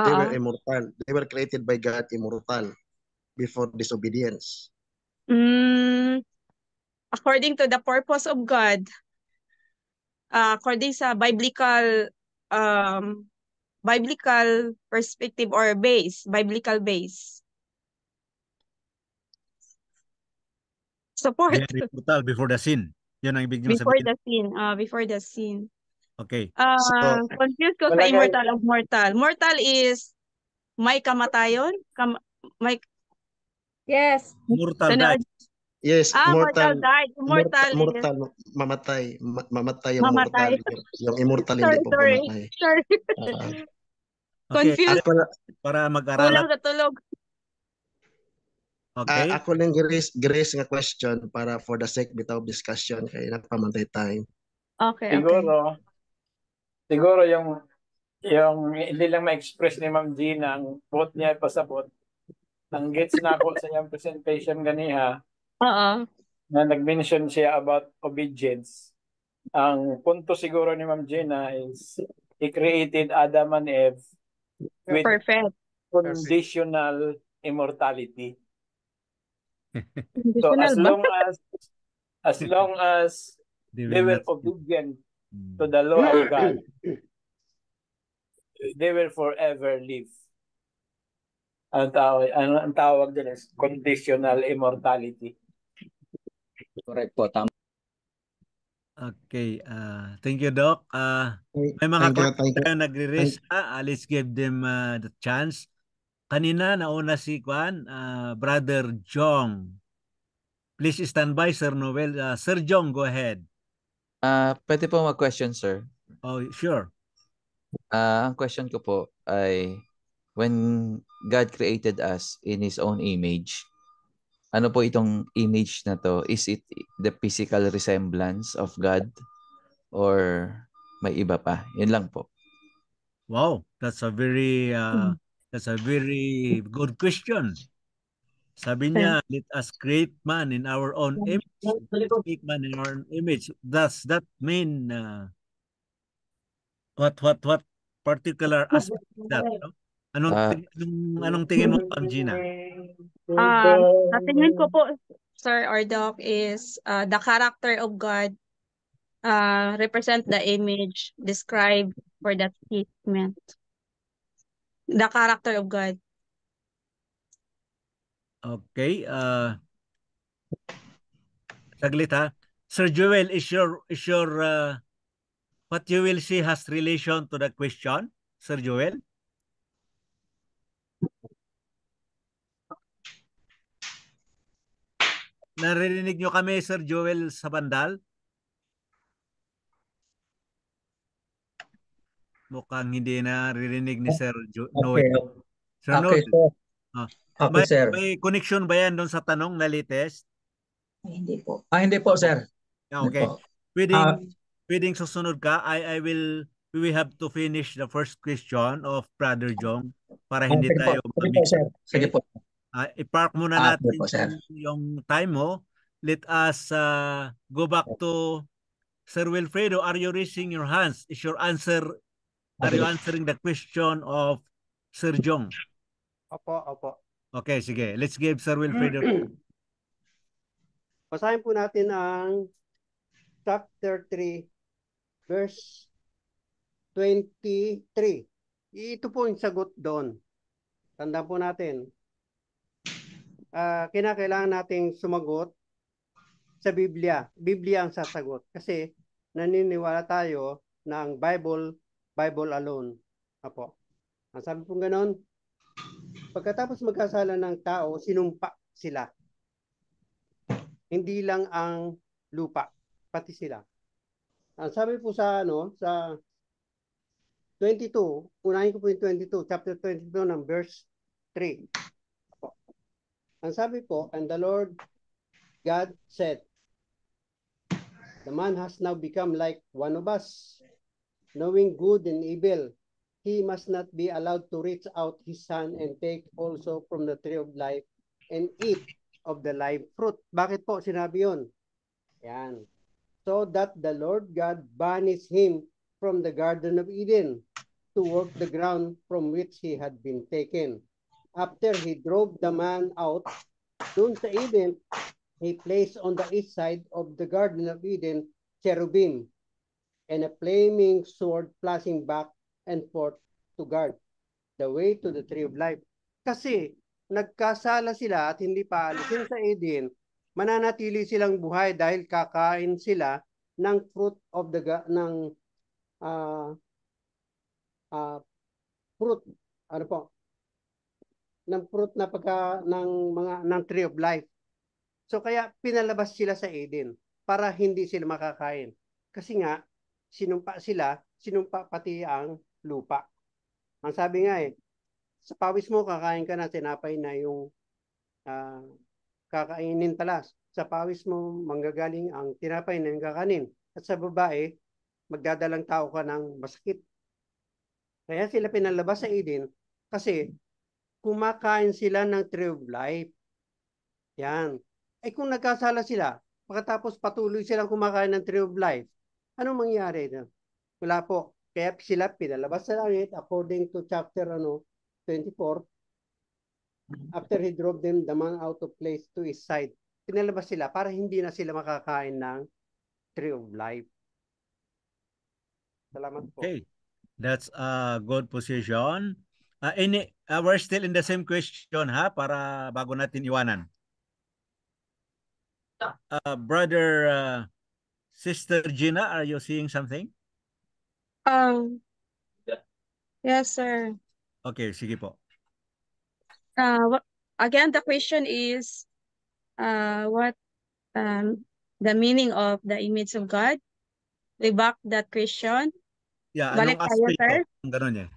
they were immortal. They were created by God immortal before disobedience. According to the purpose of God, according sa biblical perspective or biblical base. Support. They are immortal before the sin. Yun ang ibig niyo sabihin. Before the sin. Okay. Confused ko sa immortal of mortal. Mortal is may kamatayon? Yes. Mortal died. Yes, mortal died. Immortal mamatay. Mamatay yung mortal. Yung immortal hindi po mamatay. Sorry. Okay. Confused. Para mag-aralan. Kulang katulog. Okay. Ako lang Grace nga question para for the sake bitaw discussion kay nagpamantay time. Okay. Siguro yung hindi lang ma-express ni Ma'am Gina ang vote niya pasabot. Ang gets na ako sa iyang presentation ganiha. Na nag-mention siya about obedience. Ang punto siguro ni Ma'am Gina is he created Adam and Eve with conditional immortality. So as long as they were obedient to the law of God, they will forever live. Ang tawag din is conditional immortality. Correct po, tama. Okay, thank you, Doc. May mga question nagre-raise. Let's give them the chance. Kanina nauna si Brother Jong. Please stand by, Sir Noel. Sir Jong, go ahead. Pwede po mag-question, sir. Oh, sure. Ang question ko po ay, when God created us in His own image, ano po itong image na to? Is it the physical resemblance of God or may iba pa? Yun lang po. Wow, that's a very good question. Sabi niya, let us create man in our own image. Make man in our own image. Does that mean what particular aspect of that? No? Anong tingin mo, Ma'am Gina? Sa tingin ko po, Sir or Doc, is the character of God represent the image described for that statement. The character of God. Okay. Saglit ha. Sir Joel, is your what you will see has relation to the question, Sir Joel? Naririnig nyo kami, Sir Joel, sa bandal? Mukhang hindi naririnig ni Sir Noel. Sir Okay, Noel, sir. Okay, may, sir. may connection ba yan doon sa tanong na latest? Hindi po. Hindi po, sir. Okay. Hindi po. Pwedeng susunod ka. We will have to finish the first question of Brother Jong para hindi Sige tayo po. Sige po, sir. Sige po. I-park muna natin po, sir. yung time mo. Let us go back to Sir Wilfredo. Are you raising your hands? Are you answering the question of Sir Jong? Opo. Okay, sige. Let's give Sir Wilfredo. Basahin po natin ang chapter 3, verse 23. Ito po yung sagot doon. Tandaan po natin. Kinakailangan nating sumagot sa Biblia. Biblia ang sasagot. Kasi naniniwala tayo na ang Bible alone. Apo. Ang sabi po ganon, pagkatapos magkasala ng tao, sinumpa sila. Hindi lang ang lupa, pati sila. Ang sabi po sa sa 22, unahin ko po yung 22, chapter 22 ng verse 3. Ang sabi po, and the Lord God said, the man has now become like one of us, knowing good and evil. He must not be allowed to reach out his hand and take also from the tree of life and eat of the live fruit. Bakit po sinabi yun? Yan. So that the Lord God banished him from the Garden of Eden to work the ground from which he had been taken. After he drove the man out, doon sa Eden, he placed on the east side of the Garden of Eden cherubim and a flaming sword flashing back and forth to guard the way to the tree of life. Kasi nagkasala sila at hindi pa alisin sa Eden, mananatili silang buhay dahil kakain sila ng fruit of the fruit ng fruit na ng tree of life. So kaya pinalabas sila sa Eden para hindi sila makakain. Kasi nga sinumpa pati ang lupa. Ang sabi nga sa pawis mo kakain ka na, tinapay na yung kakainin talas. Sa pawis mo manggagaling ang tinapay na yung kakanin. At sa babae, magdadalang tao ka ng masakit. Kaya sila pinalabas sa Eden kasi kumakain sila ng tree of life. Yan. Kung nagkasala sila, pagkatapos patuloy silang kumakain ng tree of life, anong mangyari? Wala po. Kaya sila pinalabas sa langit according to chapter 24. After he drove them the man out of place to his side, pinalabas sila para hindi na sila makakain ng tree of life. Salamat po. Okay. That's a good position. We're still in the same question para bago natin iwanan. Brother Sister Gina, are you seeing something? Yes, sir. Okay, sige po. Again, the question is, what the meaning of the image of God? We back that question. Yeah, Balik anong tayo, aspect sir? Ganun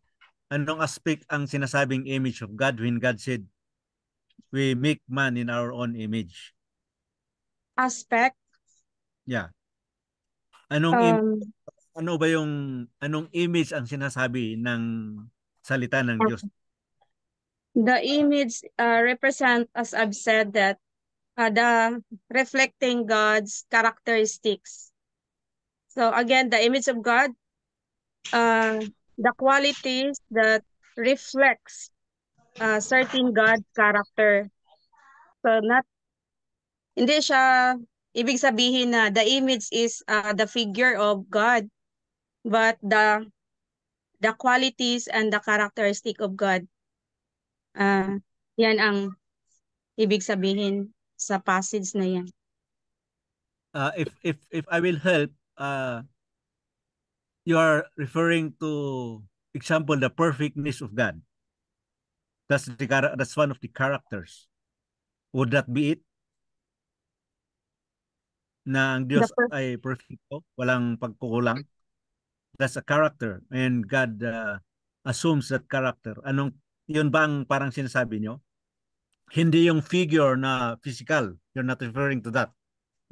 Anong aspect ang sinasabing image of God when God said, we make man in our own image? Aspect? Yeah. Ano ba anong image ang sinasabi ng salita ng Diyos? The image represent, as I've said, that the reflecting God's characteristics. So again, the image of God, the qualities that reflects certain God character. So hindi siya ibig sabihin na the image is the figure of God, but the qualities and the characteristic of God. Yan ang ibig sabihin sa passage na yan. If I will help, you are referring to example the perfectness of God. That's one of the characters. Would that be it? Na ang Diyos ay perfecto, walang pagkukulang. That's a character, and God assumes that character. Yun ba ang parang sinasabi nyo? Hindi yung figure na physical. You're not referring to that.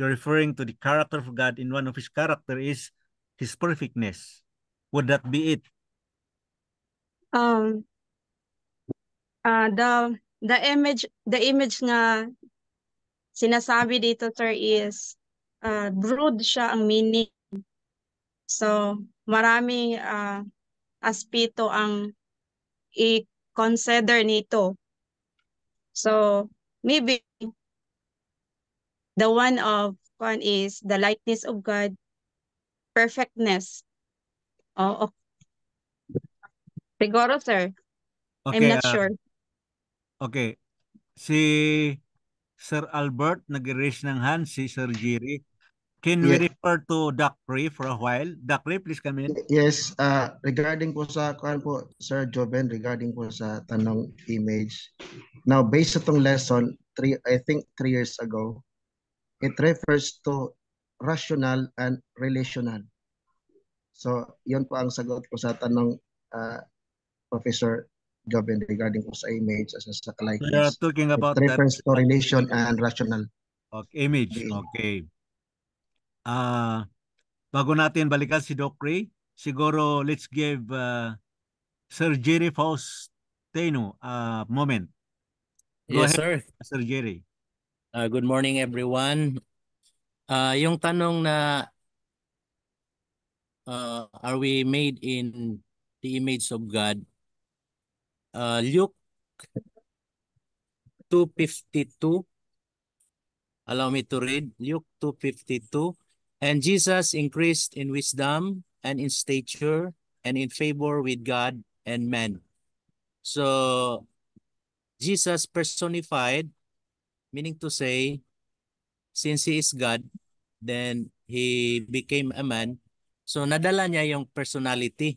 You're referring to the character of God, and one of his character is his perfectness. Would that be it? The image na sinasabi dito, sir, is brood siya ang meaning. So, maraming aspeto ang i-consider nito. So, maybe the one is the likeness of God, perfectness. Oh, siguro, sir. Okay, I'm not sure. Okay. Si Sir Albert nag-raise ng hand, si Sir Jerry. Can we refer to Doc Ray for a while? Doc Ray, please come in. Yes, regarding po sa Sir Joven, regarding po sa tanong image. Now, based sa itong lesson, I think 3 years ago, it refers to rational and relational. So, yun po ang sagot ko sa tanong Professor Joven regarding po sa image as sa likeness. We are talking about it refers to relation and rational. Okay, image. Okay. Bago natin balikan si Doc Ray, siguro let's give Sir Jerry Faustino a moment. Go Yes, ahead, sir. Sir Jerry. Good morning, everyone. Yung tanong na are we made in the image of God? Luke 2:52. Allow me to read Luke 2:52. And Jesus increased in wisdom and in stature and in favor with God and man. So Jesus personified, meaning to say, since he is God, then he became a man. So nadala niya yung personality.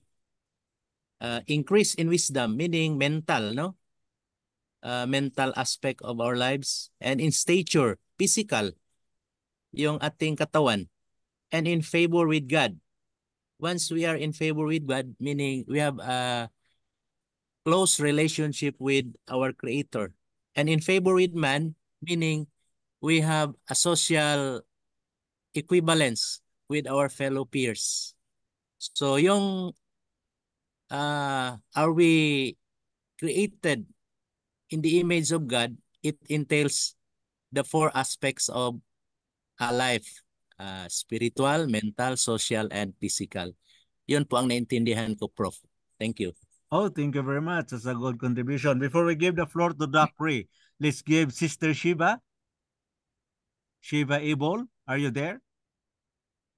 Increase in wisdom, meaning mental, no? Mental aspect of our lives. And in stature, physical, yung ating katawan. And in favor with God. Once we are in favor with God, meaning we have a close relationship with our Creator. And in favor with man, meaning we have a social equivalence with our fellow peers. So yung are we created in the image of God, it entails the 4 aspects of life. Spiritual, mental, social, and physical. Yun po ang naintindihan ko, Prof. Thank you. Oh, thank you very much. That's a good contribution. Before we give the floor to Doc Ray, let's give Sister Shiva. Shiva Ebol, are you there?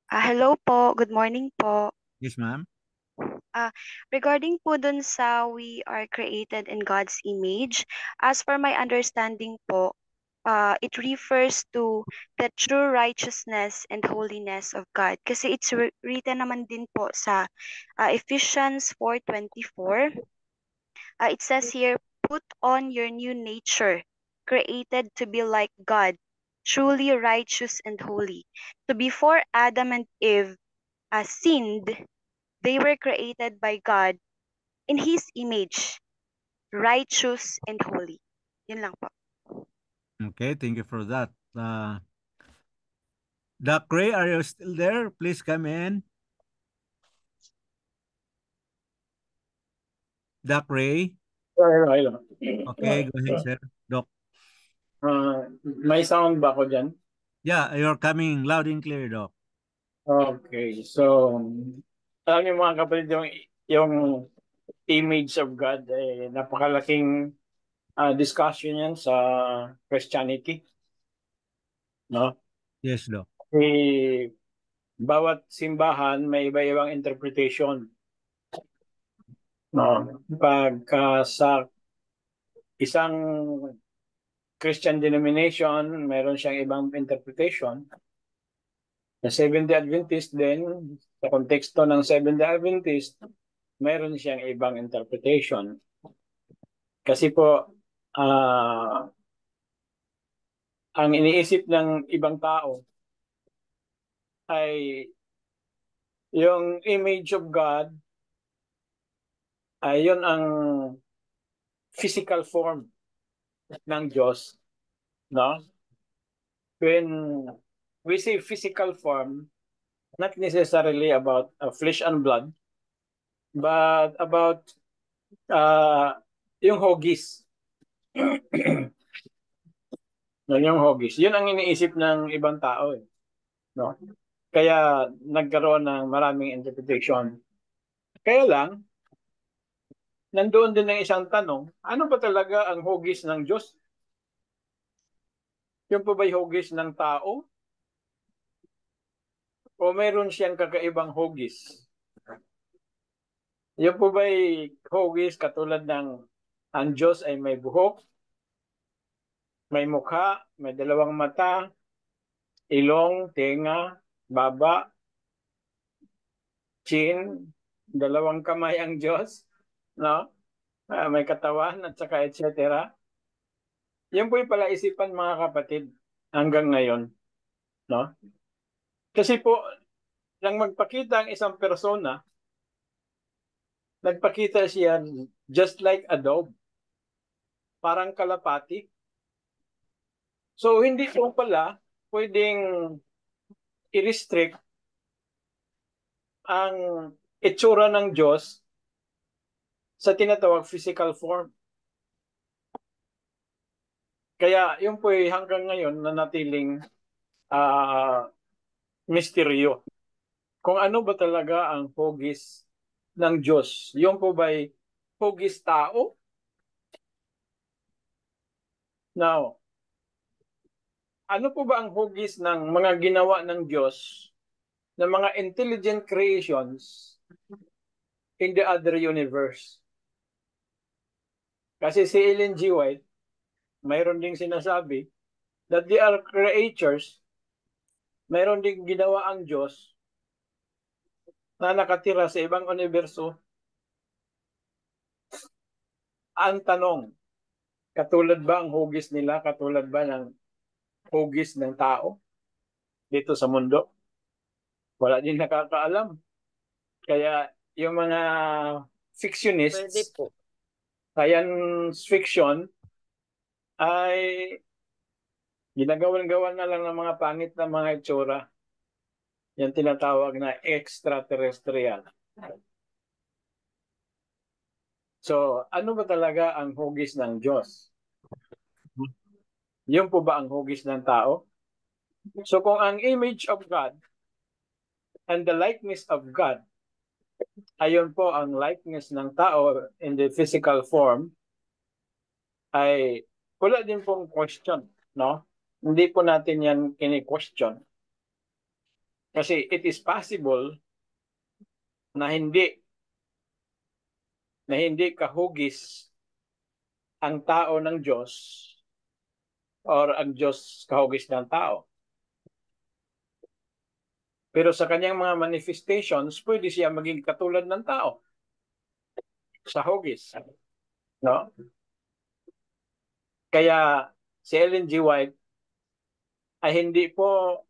Hello po. Good morning po. Yes, ma'am. Regarding po dun sa we are created in God's image, as for my understanding po, it refers to the true righteousness and holiness of God. Kasi it's written naman din po sa Ephesians 4:24. It says here, put on your new nature, created to be like God, truly righteous and holy. So before Adam and Eve sinned, they were created by God in His image, righteous and holy. Yun lang po. Okay, thank you for that. Doc Ray, are you still there? Please come in. Doc Ray? Hello. Okay, go ahead, sir. Doc. May sound ba ako dyan? Yeah, you're coming loud and clear, Doc. Okay, so alam niyo mga kapatid, yung image of God, napakalaking discussion yan sa Christianity. No? Yes, Doc. Bawat simbahan may iba-ibang interpretation. No, pagka sa isang Christian denomination, meron siyang ibang interpretation. Sa Seventh-day Adventist din, sa konteksto ng Seventh-day Adventist, meron siyang ibang interpretation. Kasi po, ang iniisip ng ibang tao ay yung image of God ay yun ang physical form ng Diyos, no? When we say physical form, not necessarily about flesh and blood, but about yung hogis. No, yung hogis. Yun ang iniisip ng ibang tao. No? Kaya nagkaroon ng maraming interpretation. Kaya lang, nandoon din ang isang tanong, ano ba talaga ang hugis ng Diyos? Yung po ba'y hugis ng tao? O meron siyang kakaibang hugis? Yung po ba'y hugis katulad ng ang Diyos ay may buhok, may mukha, may dalawang mata, ilong, tenga, baba, chin, dalawang kamay ang Diyos, no? May katawan at saka etc. Yan po'y palaisipan mga kapatid hanggang ngayon, no? Kasi po nang magpakita ang isang persona, nagpakita siya just like a dove, parang kalapati. So hindi po pala pwedeng i-restrict ang itsura ng Diyos sa tinatawag physical form. Kaya yun po hanggang ngayon nanatiling misteryo. Kung ano ba talaga ang hugis ng Diyos. Yung po ba'y hugis tao? Now, ano po ba ang hugis ng mga ginawa ng Diyos ng mga intelligent creations in the other universe? Kasi si Ellen G. White, mayroon ding sinasabi that they are creatures, mayroon ding ginawa ang Diyos na nakatira sa ibang universo. Ang tanong, katulad ba ang hugis nila, katulad ba ng hugis ng tao dito sa mundo? Wala din nakakaalam. Kaya yung mga fictionists, science fiction, ay ginagawan-gawan na lang ng mga pangit na mga itsura. Yan tinatawag na extraterrestrial. So, ano ba talaga ang hugis ng Diyos? Yun po ba ang hugis ng tao? So, kung ang image of God and the likeness of God, ayun po ang likeness ng tao in the physical form, ay wala din pong question, no? Hindi po natin yan kini-question. Kasi it is possible na hindi kahugis ang tao ng Diyos or ang Diyos kahugis ng tao. Pero sa kanyang mga manifestations, pwede siya maging katulad ng tao sa hugis. No? Kaya si Ellen G. White ay hindi po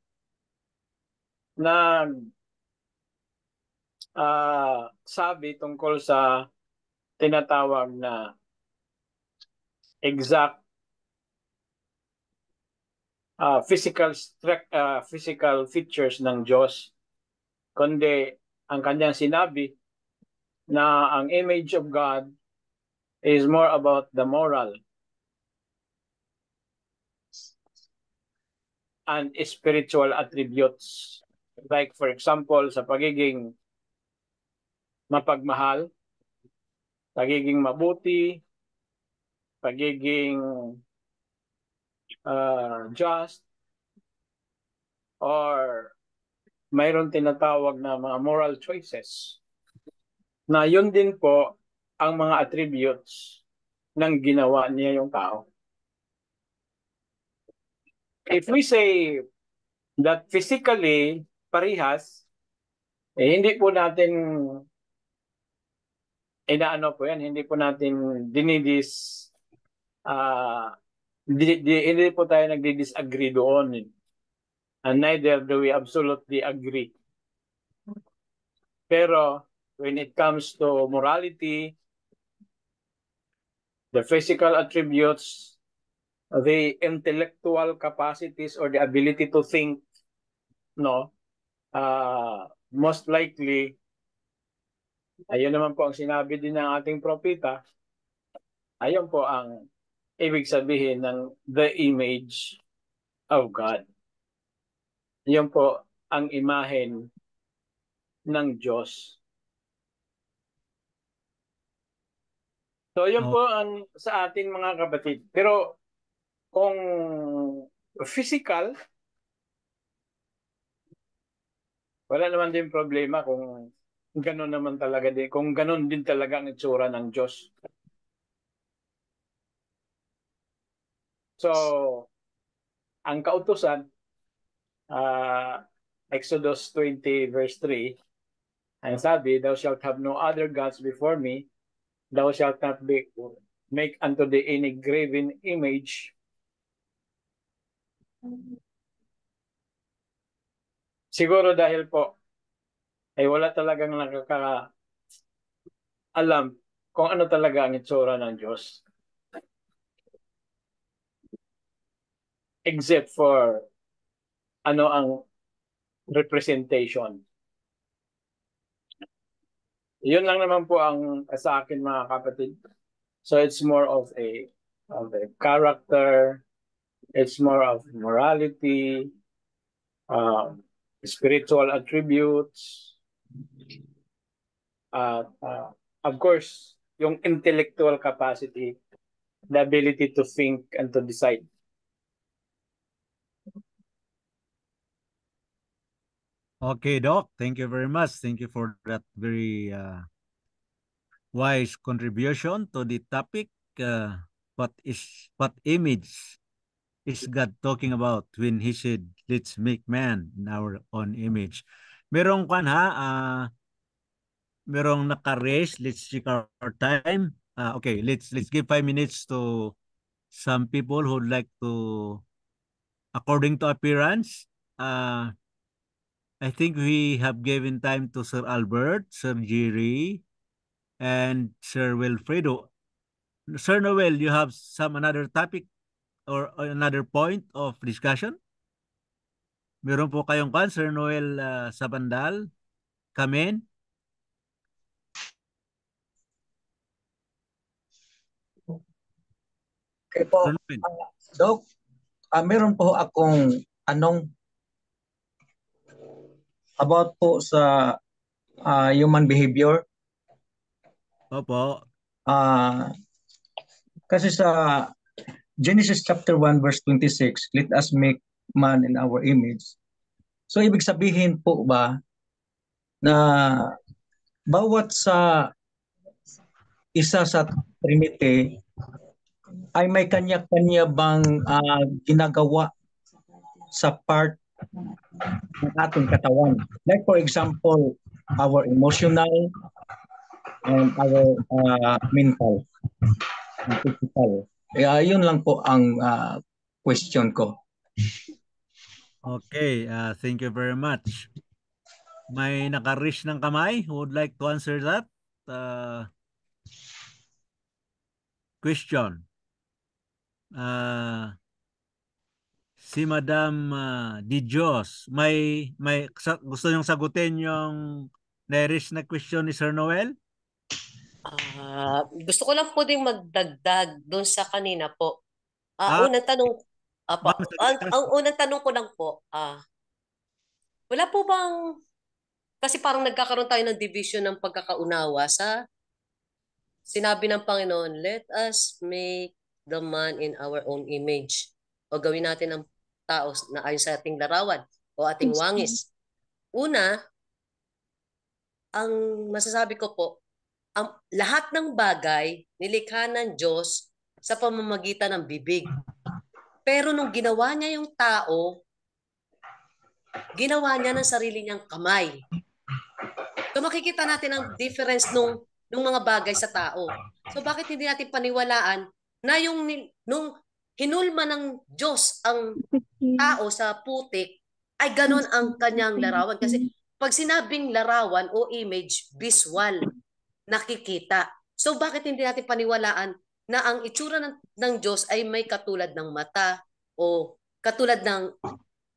sabi tungkol sa tinatawag na exact physical features ng Diyos, kundi ang kanyang sinabi na ang image of God is more about the moral and spiritual attributes. Like for example, sa pagiging mapagmahal, pagiging mabuti, pagiging just, or mayroon tinatawag na mga moral choices na yun din po ang mga attributes ng ginawa niya yung tao. If we say that physically parehas, hindi po natin inaano po yan, hindi po natin hindi po tayo nagdi-disagree doon. And neither do we absolutely agree. Pero when it comes to morality, the physical attributes, the intellectual capacities or the ability to think, most likely, ayun naman po ang sinabi din ng ating propeta, ayun po ang ibig sabihin ng the image of God. Yun po ang imahen ng Diyos. So yun po ang sa atin mga kapatid. Pero kung physical, wala naman din problema kung gano'n naman talaga din, kung gano'n din talaga ang itsura ng Diyos. So, ang kautusan, Exodus 20 verse 3, ang sabi, thou shalt have no other gods before me, thou shalt not make unto thee any graven image. Siguro dahil po, ay wala talagang nakakaalam kung ano talaga ang itsura ng Diyos. Except for ano ang representation. Yun lang naman po ang sa akin mga kapatid. So it's more of a character, it's more of morality, spiritual attributes, of course, yung intellectual capacity, the ability to think and to decide. Okay, Doc. Thank you very much. Thank you for that very wise contribution to the topic. What image is God talking about when He said, "Let's make man in our own image"? Merong merong naka-raise. Let's check our time. Okay, let's give 5 minutes to some people who'd like to, according to appearance. I think we have given time to Sir Albert, Sir Jerry, and Sir Wilfredo. Sir Noel, you have some another topic or another point of discussion? Meron po kayong Sir Noel Sabandal, Kamen? Okay po. Doc, meron po akong anong about po sa human behavior. Opo. Kasi sa Genesis chapter 1 verse 26, let us make man in our image. So ibig sabihin po ba na bawat sa isa sa Trinity ay may kanya-kanya bang ginagawa sa part ng ating katawan? Like for example, our emotional and our mental and physical. Yun lang po ang question ko. Okay, thank you very much. May naka-raise ng kamay who would like to answer that question? Si Madam Di Dios, may gusto niyong sagutin yung na-raise na question ni Sir Noel? Gusto ko lang po ding magdagdag doon sa kanina po. Unang tanong, ang unang tanong ko lang po, wala po bang, kasi parang nagkakaroon tayo ng division ng pagkakaunawa sa sinabi ng Panginoon, let us make the man in our own image. O gawin natin ang tao na ayon sa ating larawan. o ating wangis. Una, ang masasabi ko po, ang lahat ng bagay nilikha ng Diyos sa pamamagitan ng bibig. Pero nung ginawa niya yung tao, ginawa niya ng sarili niyang kamay. So makikita natin ang difference nung mga bagay sa tao. So bakit hindi natin paniwalaan na nung hinulma ng Diyos ang tao sa putik, ay ganon ang kanyang larawan. Kasi pag sinabing larawan o image, visual, nakikita. So bakit hindi natin paniwalaan na ang itsura ng Diyos ay may katulad ng mata o katulad ng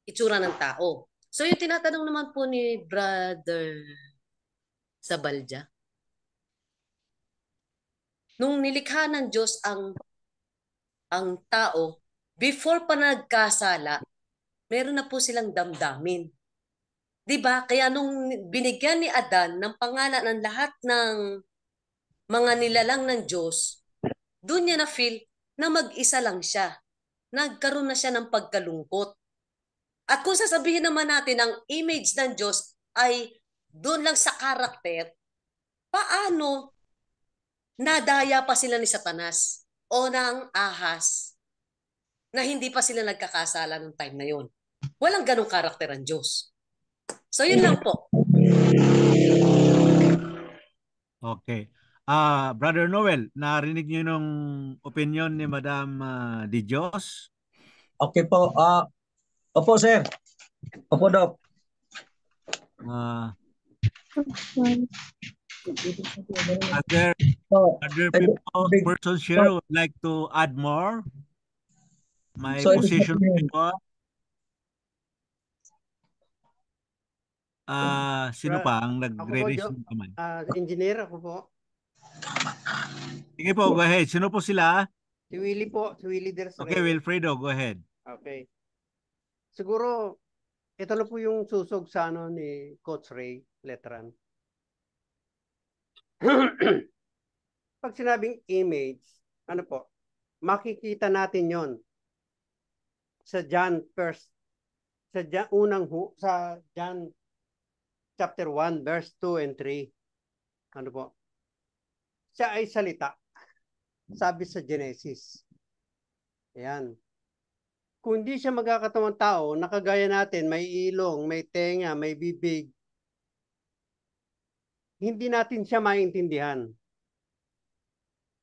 itsura ng tao. So yung tinatanong naman po ni Brother Sabalja, nung nilikha ng Diyos ang tao, before pa nagkasala, meron na po silang damdamin. 'Di ba? Kaya nung binigyan ni Adan ng pangalan ng lahat ng mga nilalang ng Diyos, doon niya na feel na mag-isa lang siya. Nagkaroon na siya ng pagkalungkot. At kung sasabihin naman natin ang image ng Diyos ay doon lang sa karakter, paano nadaya pa sila ni Satanas o ng ahas na hindi pa sila nagkakasala nung time na yon? Walang ganong karakter ang Diyos. So yun lang po. Okay. Brother Noel, narinig niyo nung opinion ni Madam Di Dios? Okay po. Opo, sir. Opo, Doc. Other persons here would like to add more? My position po. Sino pa ang nagre-raise ng kamay? Engineer ako po. Sige po, go ahead. Sino po sila? Si Willie po, si Willie Del Okay, Wilfredo, go ahead. Okay. Siguro, ito na po yung susog sa ni Coach Ray Letran. Pag sinabing image, makikita natin yon sa John chapter 1, verse 2 and 3. Siya ay salita. Sabi sa Genesis. Ayan. Kung hindi siya magkakatawang tao, nakagaya natin, may ilong, may tenga, may bibig, hindi natin siya maintindihan.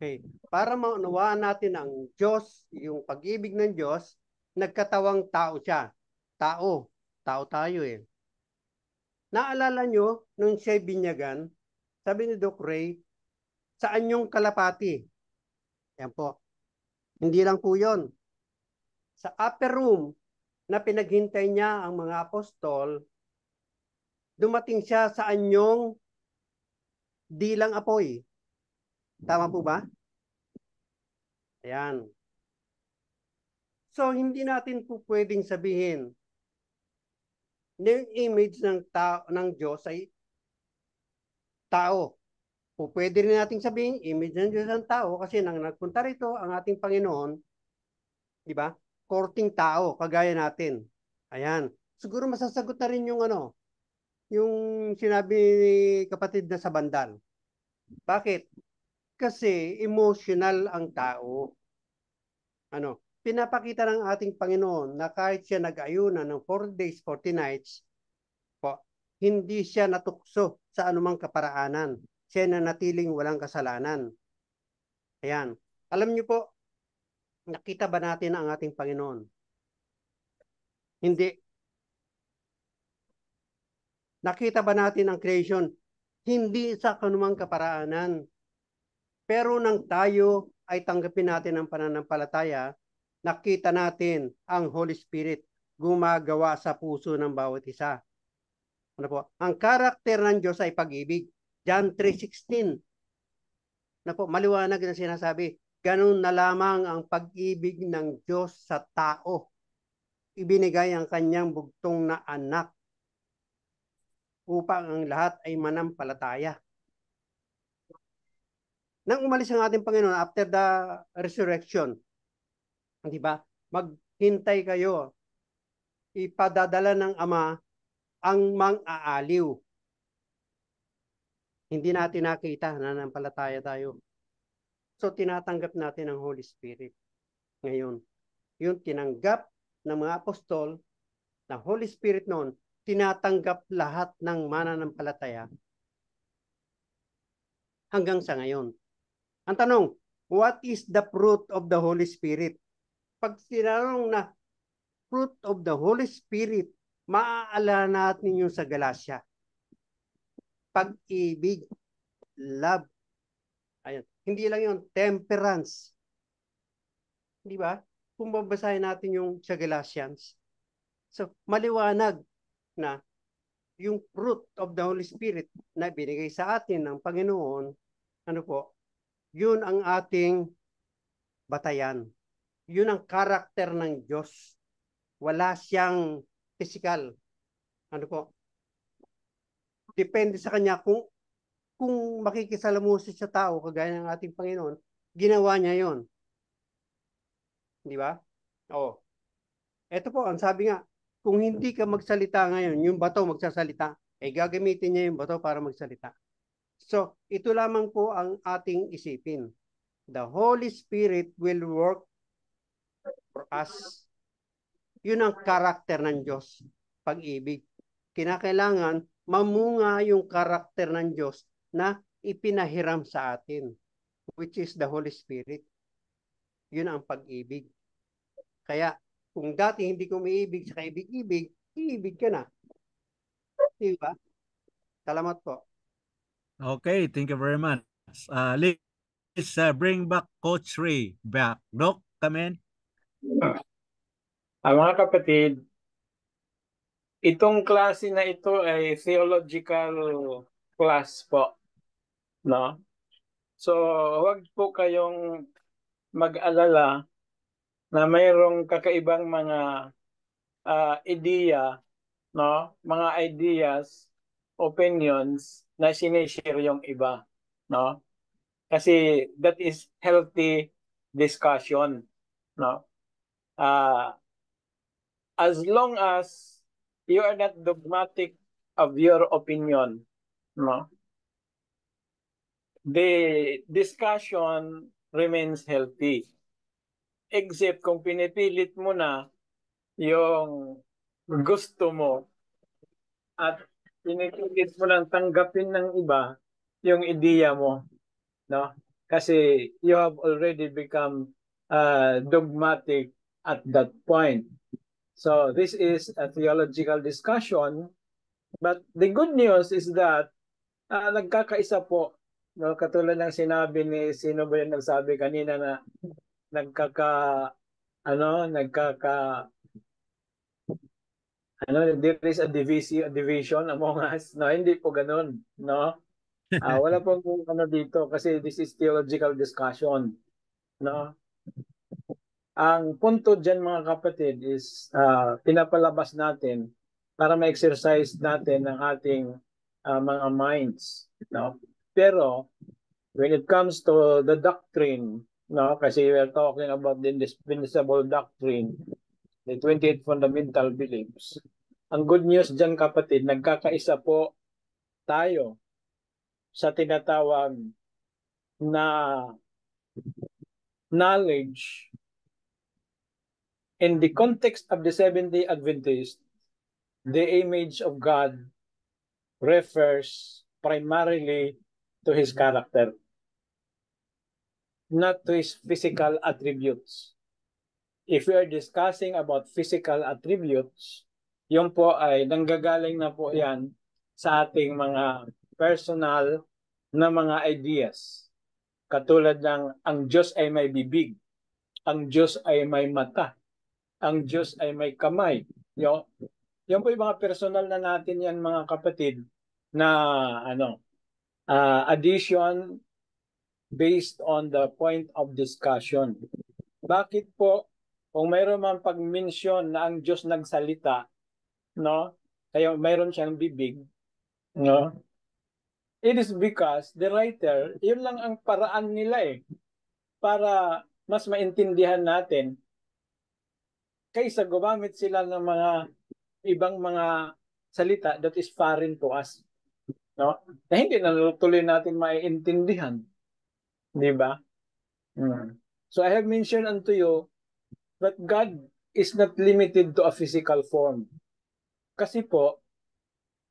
Okay. Para maunawaan natin ang Diyos, yung pag-ibig ng Diyos, nagkatawang tao siya. Tao tayo eh. Naalala nyo, nung siya'y binyagan, sabi ni Doc Ray, saan yung kalapati? Yan po. Hindi lang po yun. Sa upper room na pinaghintay niya ang mga apostol, dumating siya sa anyong dilang apoy. Tama po ba? Ayan. So, hindi natin po pwedeng sabihin na yung image ng Diyos ay tao. O pwede rin natin sabihin, image ng Diyos ang tao kasi nang nagpunta rito ang ating Panginoon, di ba? Korting tao, kagaya natin. Ayan. Siguro masasagot na rin yung yung sinabi ni kapatid na sa bandal. Bakit? Kasi emotional ang tao. Pinapakita ng ating Panginoon na kahit siya nag-ayunan ng 4 days, 40 nights, hindi siya natukso sa anumang kaparaanan. Siya nanatiling walang kasalanan. Ayan. Alam niyo po, nakita ba natin ang ating Panginoon? Hindi. Nakita ba natin ang creation? Hindi sa anumang kaparaanan. Pero nang tayo ay tanggapin natin ang pananampalataya, nakita natin ang Holy Spirit gumagawa sa puso ng bawat isa. Ang karakter ng Diyos ay pag-ibig. John 3:16. Maliwanag na sinasabi, ganun na lamang ang pag-ibig ng Diyos sa tao. Ibinigay ang kanyang bugtong na anak upang ang lahat ay manampalataya. Nang umalis ang ating Panginoon after the resurrection, di ba? Maghintay kayo ipadadala ng Ama ang mang-aaliw. Hindi natin nakita, nananampalataya tayo. So tinatanggap natin ang Holy Spirit. Ngayon, yung tinanggap ng mga apostol na Holy Spirit noon, tinatanggap lahat ng mananampalataya hanggang sa ngayon. Ang tanong, what is the fruit of the Holy Spirit? Pag tinanong na fruit of the Holy Spirit, maaalala natin yung sa Galatia. Pag-ibig, love. Ayun. Hindi lang yun, temperance. Di ba? Kung babasahin natin yung sa Galatians. So, maliwanag na yung fruit of the Holy Spirit na binigay sa atin ng Panginoon, ano po, yun ang ating batayan. Yun ang karakter ng Diyos. Wala siyang physical. Ano po? Depende sa kanya kung makikisalamuha sa tao, kagaya ng ating Panginoon, ginawa niya yon. Di ba? Oo. Ito po, ang sabi nga, kung hindi ka magsalita ngayon, yung bato magsasalita, gagamitin niya yung bato para magsalita. So, ito lamang po ang ating isipin. The Holy Spirit will work for us. Yun ang karakter ng Diyos, pag-ibig. Kinakailangan mamunga yung karakter ng Diyos na ipinahiram sa atin, which is the Holy Spirit. Yun ang pag-ibig. Kaya, kung dati hindi ko umiibig sa kaibig-ibig, iibig ka na. Diba? Salamat po. Okay, thank you very much. Let's bring back Coach Ray back. Doc, come in. Mga kapatid, itong klase na ito ay theological class po. No? So, huwag po kayong mag-alala na mayroong kakaibang mga ideya, no? Mga ideas, opinions na sinishare yung iba, no? Kasi that is healthy discussion, no? As long as you are not dogmatic of your opinion, no? The discussion remains healthy. Except kung pinipilit mo na yung gusto mo at pinipilit mo lang tanggapin ng iba yung ideya mo, no? Kasi you have already become dogmatic at that point. So this is a theological discussion, but the good news is that nagkakaisa po, no? Katulad ng sinabi ni, sino ba yung nagsabi kanina na there is a division among us. No, hindi po ganun, no? Wala pong dito kasi this is theological discussion, no? Ang punto diyan mga kapatid is pinapalabas natin para ma-exercise natin ang ating mga minds, no? Pero when it comes to the doctrine, no, kasi we are talking about the indispensable doctrine, the 28 fundamental beliefs. Ang good news diyan kapatid, nagkakaisa po tayo sa tinatawag na knowledge. In the context of the Seventh-day Adventist, the image of God refers primarily to His character, not to His physical attributes. If we are discussing about physical attributes, yun po ay nanggagaling na po yan sa ating mga personal na mga ideas. Katulad ng ang Diyos ay may bibig, ang Diyos ay may mata, ang Diyos ay may kamay. Yan po yung mga personal na natin yan mga kapatid na addition based on the point of discussion. Bakit po kung mayroon man pag-mention na ang Diyos nagsalita, no? Kaya mayroon siyang bibig, no? It is because the writer, yun lang ang paraan nila para mas maintindihan natin kaysa gumamit sila ng mga ibang mga salita that is foreign to us. No? Na hindi na tuloy natin maiintindihan. Di ba? So I have mentioned unto you that God is not limited to a physical form. Kasi po,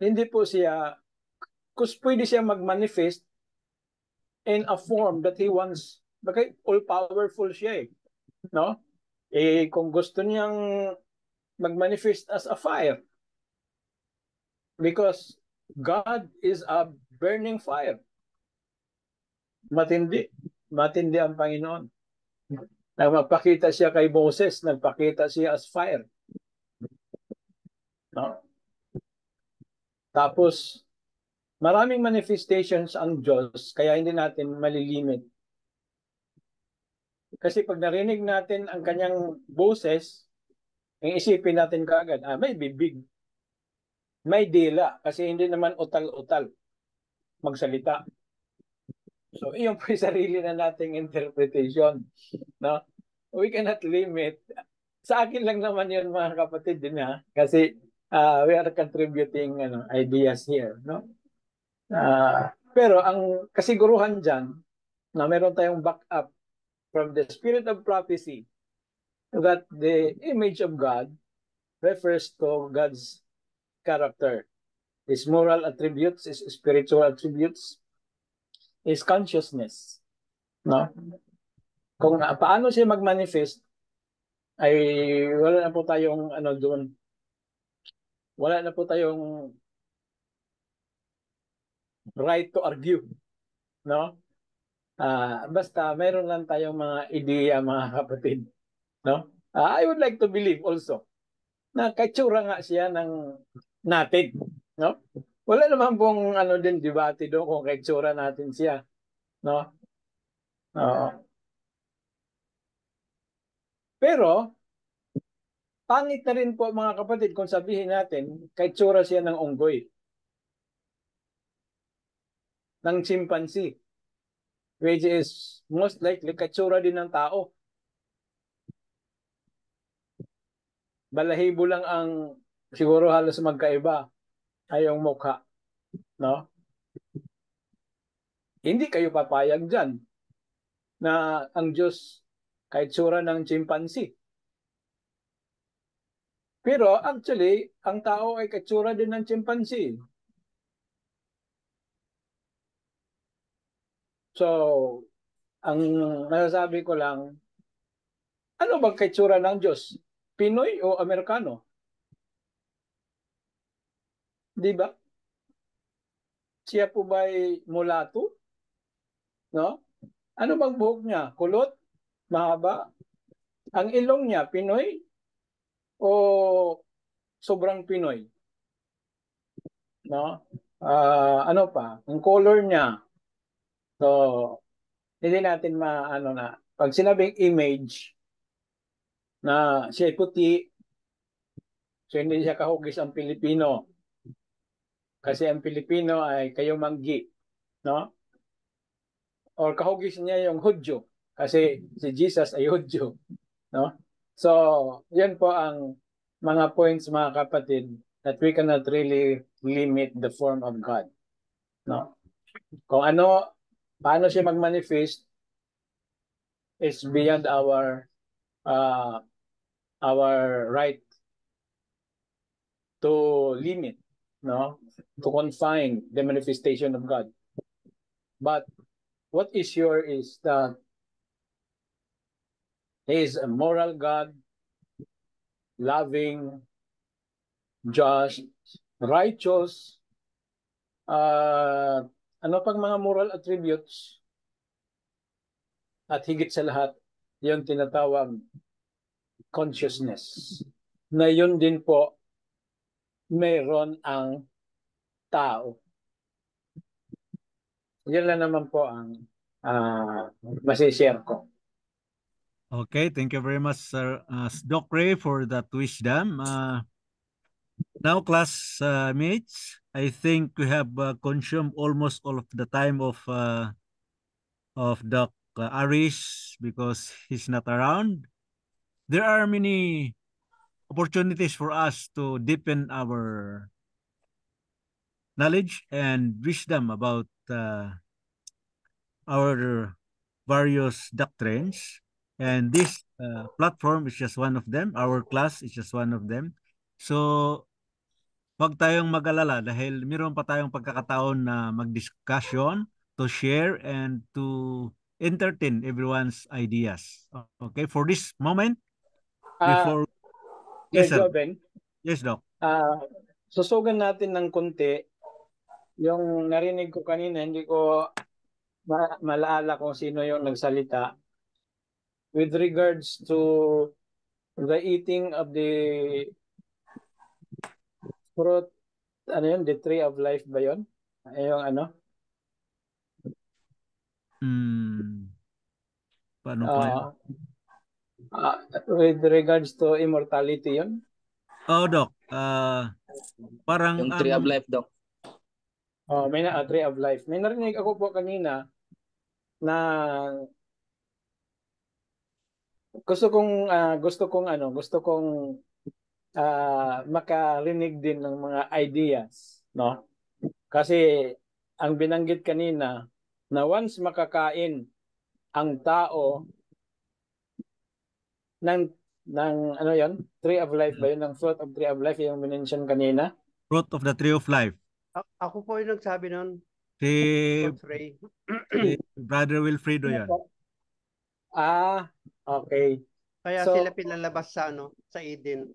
hindi po siya, kus pwede siya mag-manifest in a form that He wants. Bakit all-powerful siya eh. No? Eh, kung gusto niyang mag-manifest as a fire, because God is a burning fire. Matindi. Matindi ang Panginoon. Nagpakita siya kay Moses, nagpakita siya as fire. No? Tapos, maraming manifestations ang Diyos, kaya hindi natin malilimit. Kasi pag narinig natin ang kanyang boses, ang isipin natin kaagad, may bibig, may dila, kasi hindi naman utal-utal magsalita. So, iyon po yung sarili na nating interpretation. No? We cannot limit. Sa akin lang naman yun, mga kapatid, din ha? Kasi we are contributing ideas here. No? Pero ang kasiguruhan dyan, na meron tayong backup from the spirit of prophecy that the image of God refers to God's character. His moral attributes, his spiritual attributes, his consciousness. No? Kung paano siya mag-manifest, ay wala na po tayong doon. Wala na po tayong right to argue. No? Basta mayroon lang tayong mga ideya, mga kapatid. No? I would like to believe also na katsura nga siya ng natin. No? Wala naman pong din debate doon kung katsura natin siya. No? Pero, pangit na rin po mga kapatid kung sabihin natin katsura siya ng unggoy. Ng chimpanzee. Which is most likely katsura din ng tao. Balahibo lang ang siguro halos magkaiba ay yung mukha. No? Hindi kayo papayag dyan na ang Diyos kaitsura ng chimpanzee. Pero actually, ang tao ay kaitsura din ng chimpanzee. So, ang nasasabi ko lang, ano bang kaitsura ng Diyos? Pinoy o Amerikano? Di ba? Siya po ba'y mulato? No? Ano bang buhok niya? Kulot? Mahaba? Ang ilong niya, Pinoy? O sobrang Pinoy? No? Ano pa? Ang color niya. So, hindi natin pag sinabing image na siya puti, so hindi siya kahugis ang Pilipino. Kasi ang Pilipino ay kayo manggi, no? Or kahugis niya yung Hudyo, kasi si Jesus ay Hudyo, no? So, yan po ang mga points, mga kapatid, that we cannot really limit the form of God, no? Kung paano siya mag-manifest is beyond our right to limit, no? To confine the manifestation of God. But what is sure is that He is a moral God, loving, just, righteous, ano pang mga moral attributes, at higit sa lahat, yung tinatawag consciousness, na yun din po mayroon ang tao. Yan lang naman po ang masishare ko. Okay, thank you very much, Sir Doc Ray, for that wisdom. Now, class mates, I think we have consumed almost all of the time of Doc Aris because he's not around. There are many opportunities for us to deepen our knowledge and wisdom about our various doctrines. And this platform is just one of them. Our class is just one of them. So, wag tayong mag-alala dahil meron pa tayong pagkakataon na mag-discussion, to share, and to entertain everyone's ideas. Okay, for this moment, before... Yes, sir. Joven, Yes, Doc. Susugan natin ng konti. Yung narinig ko kanina, hindi ko malaala kung sino yung nagsalita. With regards to the eating of the fruit, ano yun, the tree of life ba yun? Yung ano? Paano po yun? With regards to immortality yun? Oh, Doc. Parang... Yung tree of life, Doc. May tree of life. May narinig ako po kanina na gusto kong makarinig din ng mga ideas, no? Kasi ang binanggit kanina na once makakain ang tao ng ano 'yon? Tree of life ba 'yun? Ng fruit of tree of life yung minention kanina? Fruit of the tree of life. Ako po yung nagsabi nun. Si Brother Wilfredo yan. Okay. Kaya sila pinalabas sa sa Eden.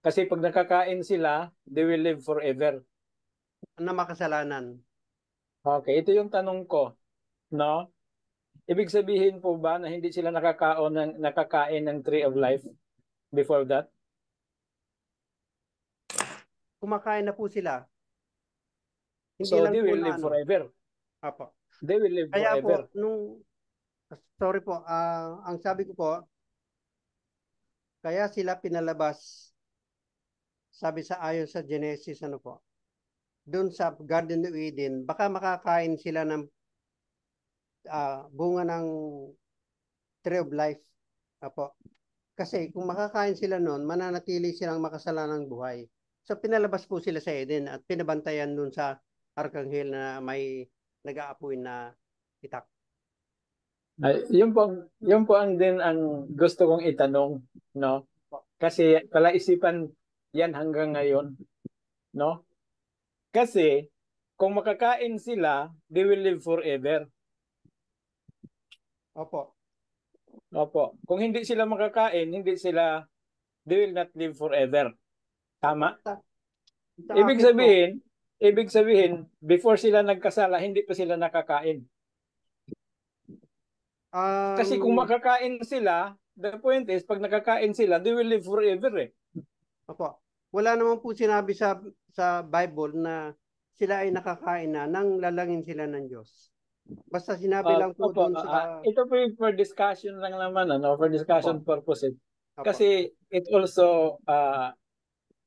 Kasi pag nakakain sila, they will live forever. Na makasalanan. Okay, ito yung tanong ko, no? Ibig sabihin po ba na hindi sila nakakain ng tree of life before that? Kumakain na po sila. Hindi So lang they po will live forever. Apo. They will live Kaya forever. po, sorry po, ang sabi ko po, kaya sila pinalabas, sabi sa ayon sa Genesis, doon sa Garden of Eden, baka makakain sila ng bunga ng tree of life. Apo. Kasi kung makakain sila noon, mananatili silang makasalanang buhay. So pinalabas po sila sa Eden at pinabantayan doon sa Arkanghel na may nag-aapoy na itak. Yun po ang din ang gusto kong itanong, no? Kasi palaisipan yan hanggang ngayon, no? Kasi kung makakain sila, they will live forever. Opo. Kung hindi sila makakain, they will not live forever. Tama? Ibig sabihin, before sila nagkasala, hindi pa sila nakakain. Kasi kung makakain sila, the point is, pag nakakain sila, they will live forever eh. Opo. Wala naman po sinabi sa Bible na sila ay nakakain na nang lalangin sila ng Diyos. Basta sinabi lang po doon sa... Ito po for discussion lang naman, for discussion purposes. Kasi it also,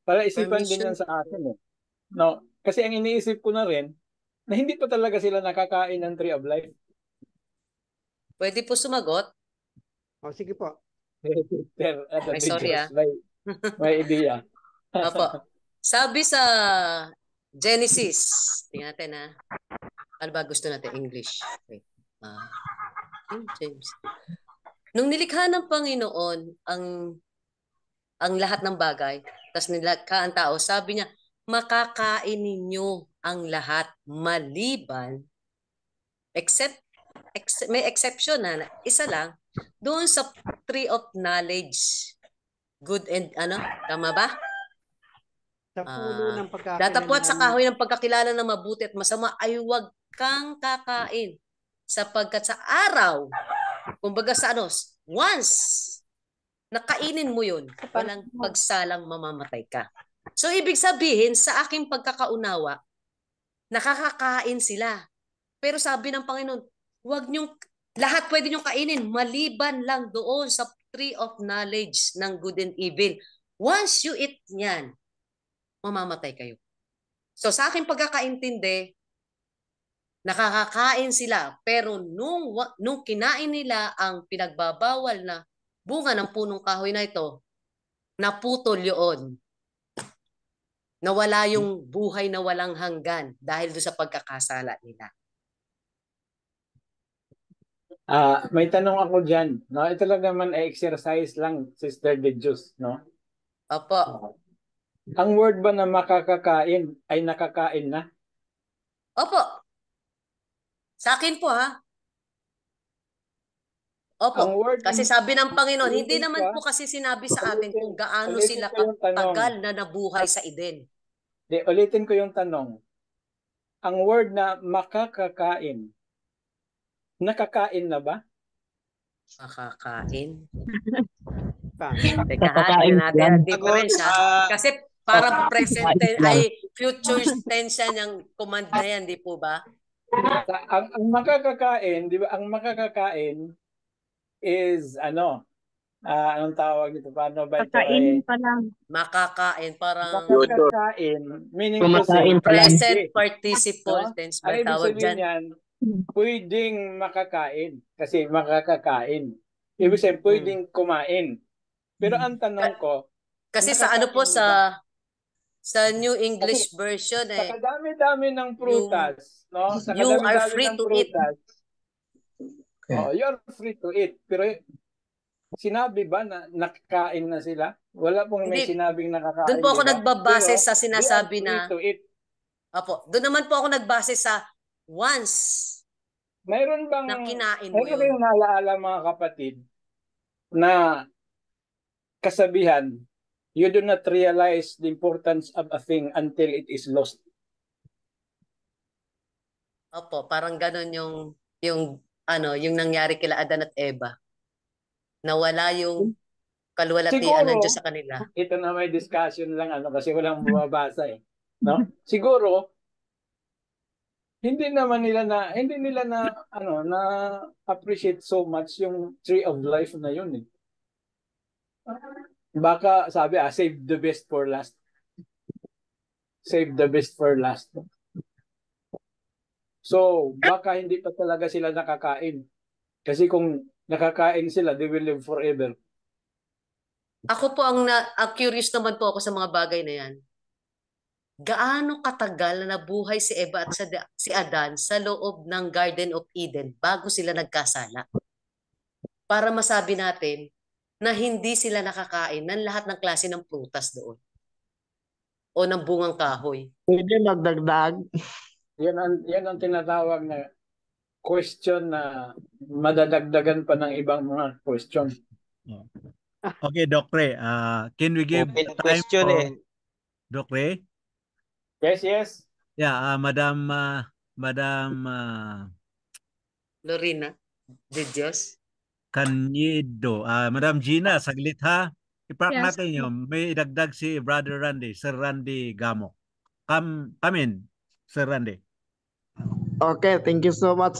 para isipan din yan sa akin eh. No? Kasi ang iniisip ko na rin, na hindi pa talaga sila nakakain ng tree of life. Pwede po sumagot? Sige po. Ay, sorry May idea. Opo. Sabi sa Genesis, tingnan natin ano ba gusto natin? English. Wait. James. Nung nilikha ng Panginoon ang lahat ng bagay, tapos nilikha ang tao, sabi niya, makakain ninyo ang lahat maliban, may exception isa lang, doon sa tree of knowledge. Good and tama ba? Sa puno ng pagkakilala. Datapwat sa kahoy ng pagkakilala ng mabuti at masama ay huwag kang kakain sapagkat sa araw, kumbaga sa once nakainin mo yun, walang pagsalang mamamatay ka. So ibig sabihin, sa aking pagkakaunawa, nakakakain sila. Pero sabi ng Panginoon, lahat pwede nyong kainin, maliban lang doon sa tree of knowledge ng good and evil. Once you eat niyan, mamamatay kayo. So sa aking pagkakaintindi, nakakakain sila. Pero nung kinain nila ang pinagbabawal na bunga ng punong kahoy na ito, naputol yun. Nawala yung buhay na walang hanggan dahil doon sa pagkakasala nila. May tanong ako dyan. No? Ito lang naman ay exercise lang, Sister De Diyos, no? Opo. Ang word ba na makakakain ay nakakain na? Opo. Sa akin po ha. Opo. Kasi sabi ng Panginoon, hindi naman po kasi sinabi sa atin kung gaano sila katagal na nabuhay sa Eden. Ulitin ko yung tanong. Ang word na makakakain, nakakain na ba? Makakain? Teka ha, natin ang difference ha. Kasi parang present tense ay future tense yan yung command na yan, di po ba? Ang makakakain, di ba? Ang makakakain is anong tawag dito? Paano ba ito? Kakainin pa lang. Makakain, parang makakain, meaning to say, present participle tense ba tawag dyan? Yan, pwedeng makakain kasi makakakain. Ibig sabihin, pwedeng kumain. Pero ang tanong ko, kasi sa ano po sa New English version sa kadami-dami ng prutas, no? Sa you are kadami-dami free ng to prutas, eat. Oh, you're free to eat. Pero sinabi ba na nakakain na sila? Wala pong may sinabing nakakain. Doon po ako nagbabase pero sa sinasabi na to eat. Opo, doon naman po ako nagbase sa once. Mayroon bang na kinain mo yun? Kayong naalaala mga kapatid na kasabihan, you do not realize the importance of a thing until it is lost. Opo, parang gano'n yung nangyari kila Adan at Eva. Nawala yung kaluwalhatian ng Diyos sa kanila. Ito na may discussion lang kasi walang bumabasa eh. No? Siguro hindi nila na appreciate so much yung tree of life na yun eh. Baka sabi save the best for last. Save the best for last. So, baka hindi pa talaga sila nakakain. Kasi kung nakakain sila, they will live forever. Ako po curious naman po ako sa mga bagay na yan. Gaano katagal na nabuhay si Eva at si Adan sa loob ng Garden of Eden bago sila nagkasala? Para masabi natin na hindi sila nakakain ng lahat ng klase ng prutas doon. O ng bungang kahoy. Pwede magdagdag. Yan ang tinatawag na question na madadagdagan pa ng ibang mga question. Okay, Doc Ray. Can we give open time question for Doc Ray? Yes. Yeah, Madam Lorena De Dios. Canyido. Madam Gina, saglit ha. I-park Yes. natin yun. May idagdag si Brother Randy, Sir Randy Gamo. Come in, Sir Randy. Okay, thank you so much.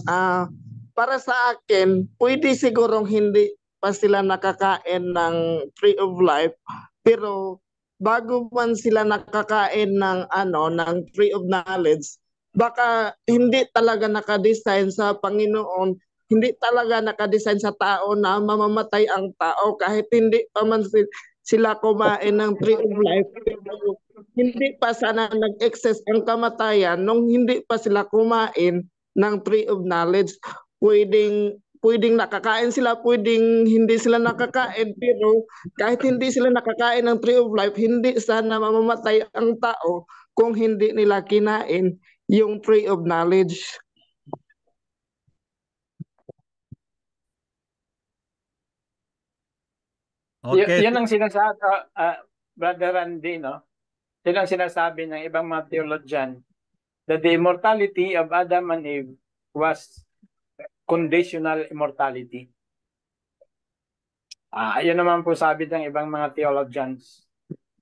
Para sa akin, pwede sigurong hindi pa sila nakakain ng tree of life, pero bago man sila nakakain ng tree of knowledge, baka hindi talaga nakadesign sa Panginoon, hindi talaga nakadesign sa tao na mamamatay ang tao kahit hindi pa man sila kumain ng tree of life. Pero hindi pa sana nag-excess ang kamatayan nung hindi pa sila kumain ng tree of knowledge. Pwedeng nakakain sila, pwedeng hindi sila nakakain, pero kahit hindi sila nakakain ng tree of life, hindi sana mamamatay ang tao kung hindi nila kinain yung tree of knowledge. Okay. Yan ang sinasabi, Brother Randy, no? Yan ang sinasabi ng ibang mga theologian that the immortality of Adam and Eve was conditional immortality. Ayun naman po sabi ng ibang mga theologians.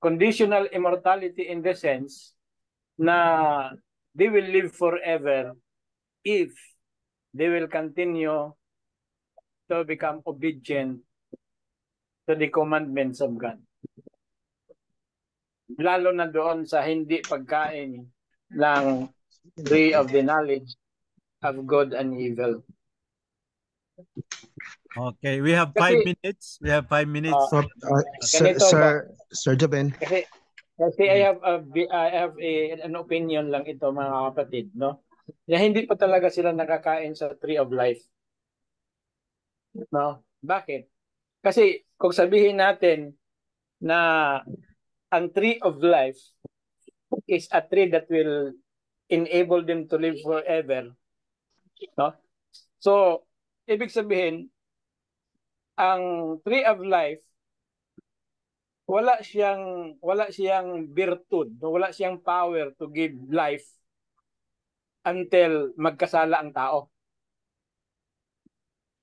Conditional immortality in the sense na they will live forever if they will continue to become obedient to the commandments of God. Lalo na doon sa hindi pagkain ng tree of the knowledge of good and evil. Okay, we have 5 Kasi, minutes. We have 5 minutes. ganito ba? Sir Joben. Kasi I have an opinion lang ito, mga kapatid, no? Na hindi pa talaga sila nakakain sa tree of life. No? Bakit? Kasi kung sabihin natin na ang tree of life is a tree that will enable them to live forever, no? So, ibig sabihin, ang tree of life wala siyang virtud, wala siyang power to give life until magkasala ang tao.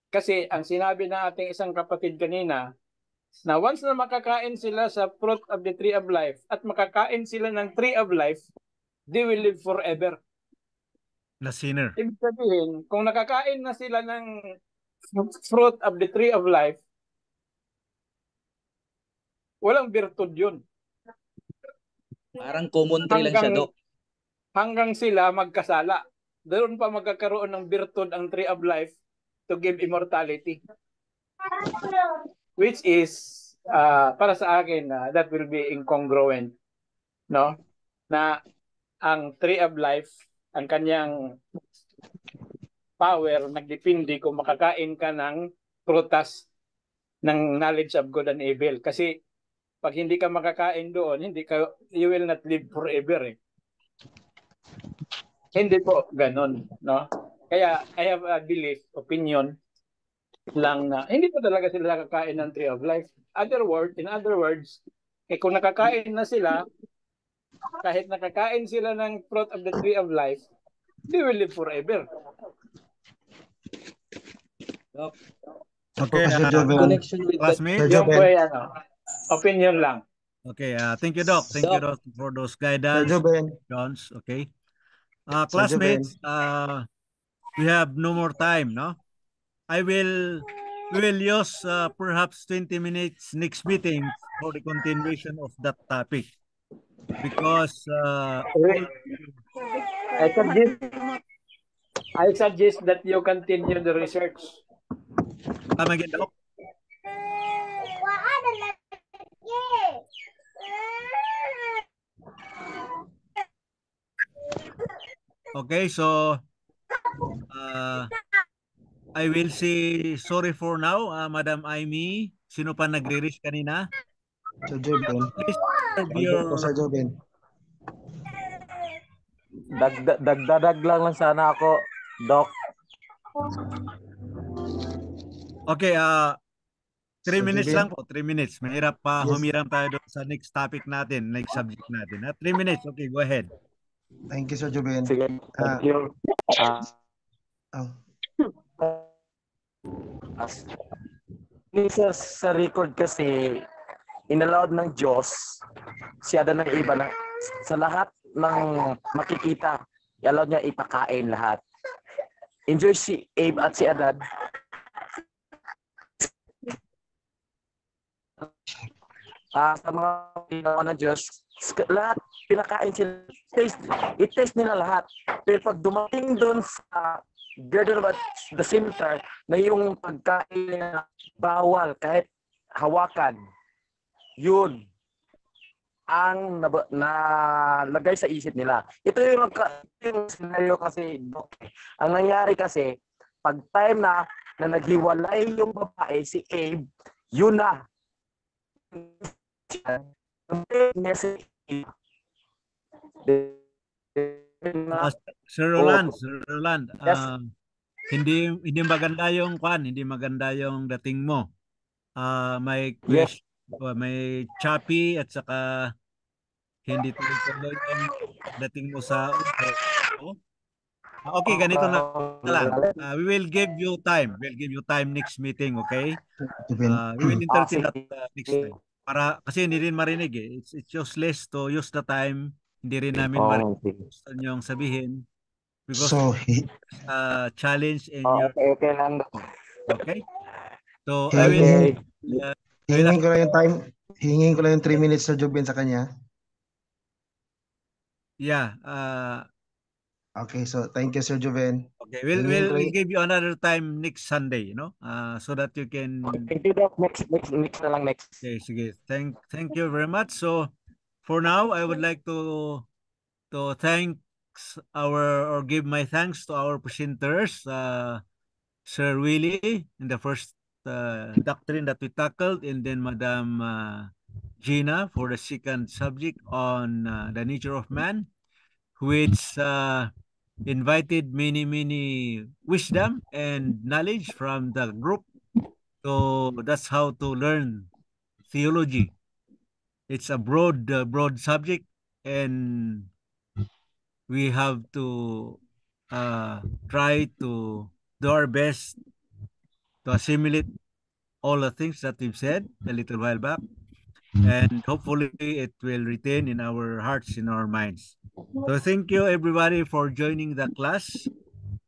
Kasi ang sinabi ng ating isang kapatid kanina, na once na makakain sila sa fruit of the tree of life at makakain sila ng tree of life, they will live forever. The sinner. Ibig sabihin, kung nakakain na sila ng fruit of the tree of life, walang virtud yun. Parang common tree lang siya, Doc. Hanggang sila magkasala. Doon pa magkakaroon ng virtud ang tree of life to give immortality. Which is, para sa akin, that will be incongruent. No? Na ang tree of life, ang kanyang power, nagdepende kung makakain ka ng prutas ng knowledge of good and evil. Kasi pag hindi ka makakain doon, you will not live forever. Hindi po ganun, no? Kaya I have a belief, opinion lang na hindi po talaga sila nakakain ng tree of life. In other words, kung nakakain na sila, kahit nakakain sila ng fruit of the tree of life, they will live forever. Okay, connection with classmate. Yung po ay opinion lang. Okay, thank you, Doc. Thank you, Doc, for those guidance. Jones, okay. Classmates, we have no more time, no? We will use perhaps 20 minutes next meeting for the continuation of that topic. Because I suggest that you continue the research. Come again, Doc. Okay, so I will say sorry for now, Madam Amy. Sino pa nagre-reach kanina? Sir Joben. Please Sir Joben. Dagdag lang sana ako, Doc. Okay, 3 minutes Joben. lang po, 3 minutes. Mahirap pa humiram tayo doon sa next topic natin, next subject natin. 3 minutes, okay, go ahead. Thank you, Sir Joben. Sige, thank you. Sa record kasi, inallowed ng Diyos, siya ng iba na sa lahat ng makikita, i-allow niya ipakain lahat. Enjoy si Abe at si Adad. Sa mga pinawa ng Diyos, lahat pinakain sila, i-taste nila lahat. Pero pag dumating doon sa Garden of the Center, na yung pagkain na bawal kahit hawakan, yun ang nalagay sa isip nila. Ito yung scenario kasi, Doc. Ang nangyari kasi, pag time na naghiwalay yung babae, si Abe, yun na. Sir Roland, hindi maganda yung hindi maganda yung dating mo. May question, may choppy at saka hindi tuloy yung dating mo sa okay, ganito na lang. We will give you time. We'll give you time next meeting, okay? We will entertain that next time. Para kasi hindi rin marinig eh. It's useless to use the time. Hindi rin namin marinig gusto niyong sabihin. Because challenge in your... Okay lang. Okay? So, hingin ko lang yung time. Hingin ko lang yung 3 minutes sa Joben sa kanya. Yeah. Okay, so thank you, Sir Joven. Okay, we'll give you another time next Sunday, so that you can. Thank you, Doc. Next na lang next. Okay, sige. Thank you very much. So, for now, I would like to thank or give my thanks to our presenters, Sir Willie in the first doctrine that we tackled, and then Madam Gina for the second subject on the nature of man, which invited many wisdom and knowledge from the group. So that's how to learn theology. It's a broad subject, and we have to try to do our best to assimilate all the things that we've said a little while back, and hopefully it will retain in our hearts, in our minds. So thank you everybody for joining the class.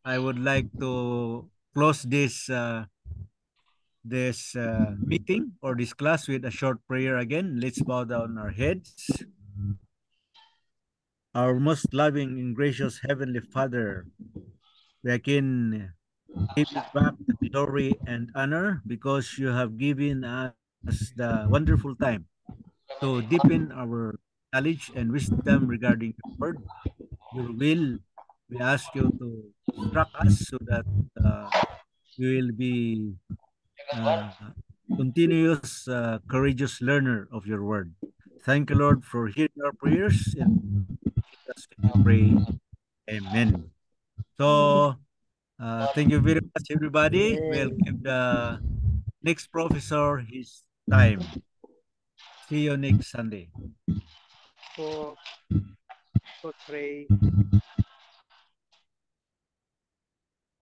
I would like to close this meeting or this class with a short prayer again. Let's bow down our heads. Our most loving and gracious Heavenly Father, we again give you back the glory and honor because you have given us the wonderful time to deepen our knowledge and wisdom regarding your word, your will. We ask you to instruct us so that we will be continuous, courageous learner of your word. Thank you, Lord, for hearing our prayers, and Jesus we pray. Amen. So, thank you very much, everybody. We'll give the next professor his time. See you next Sunday. So pray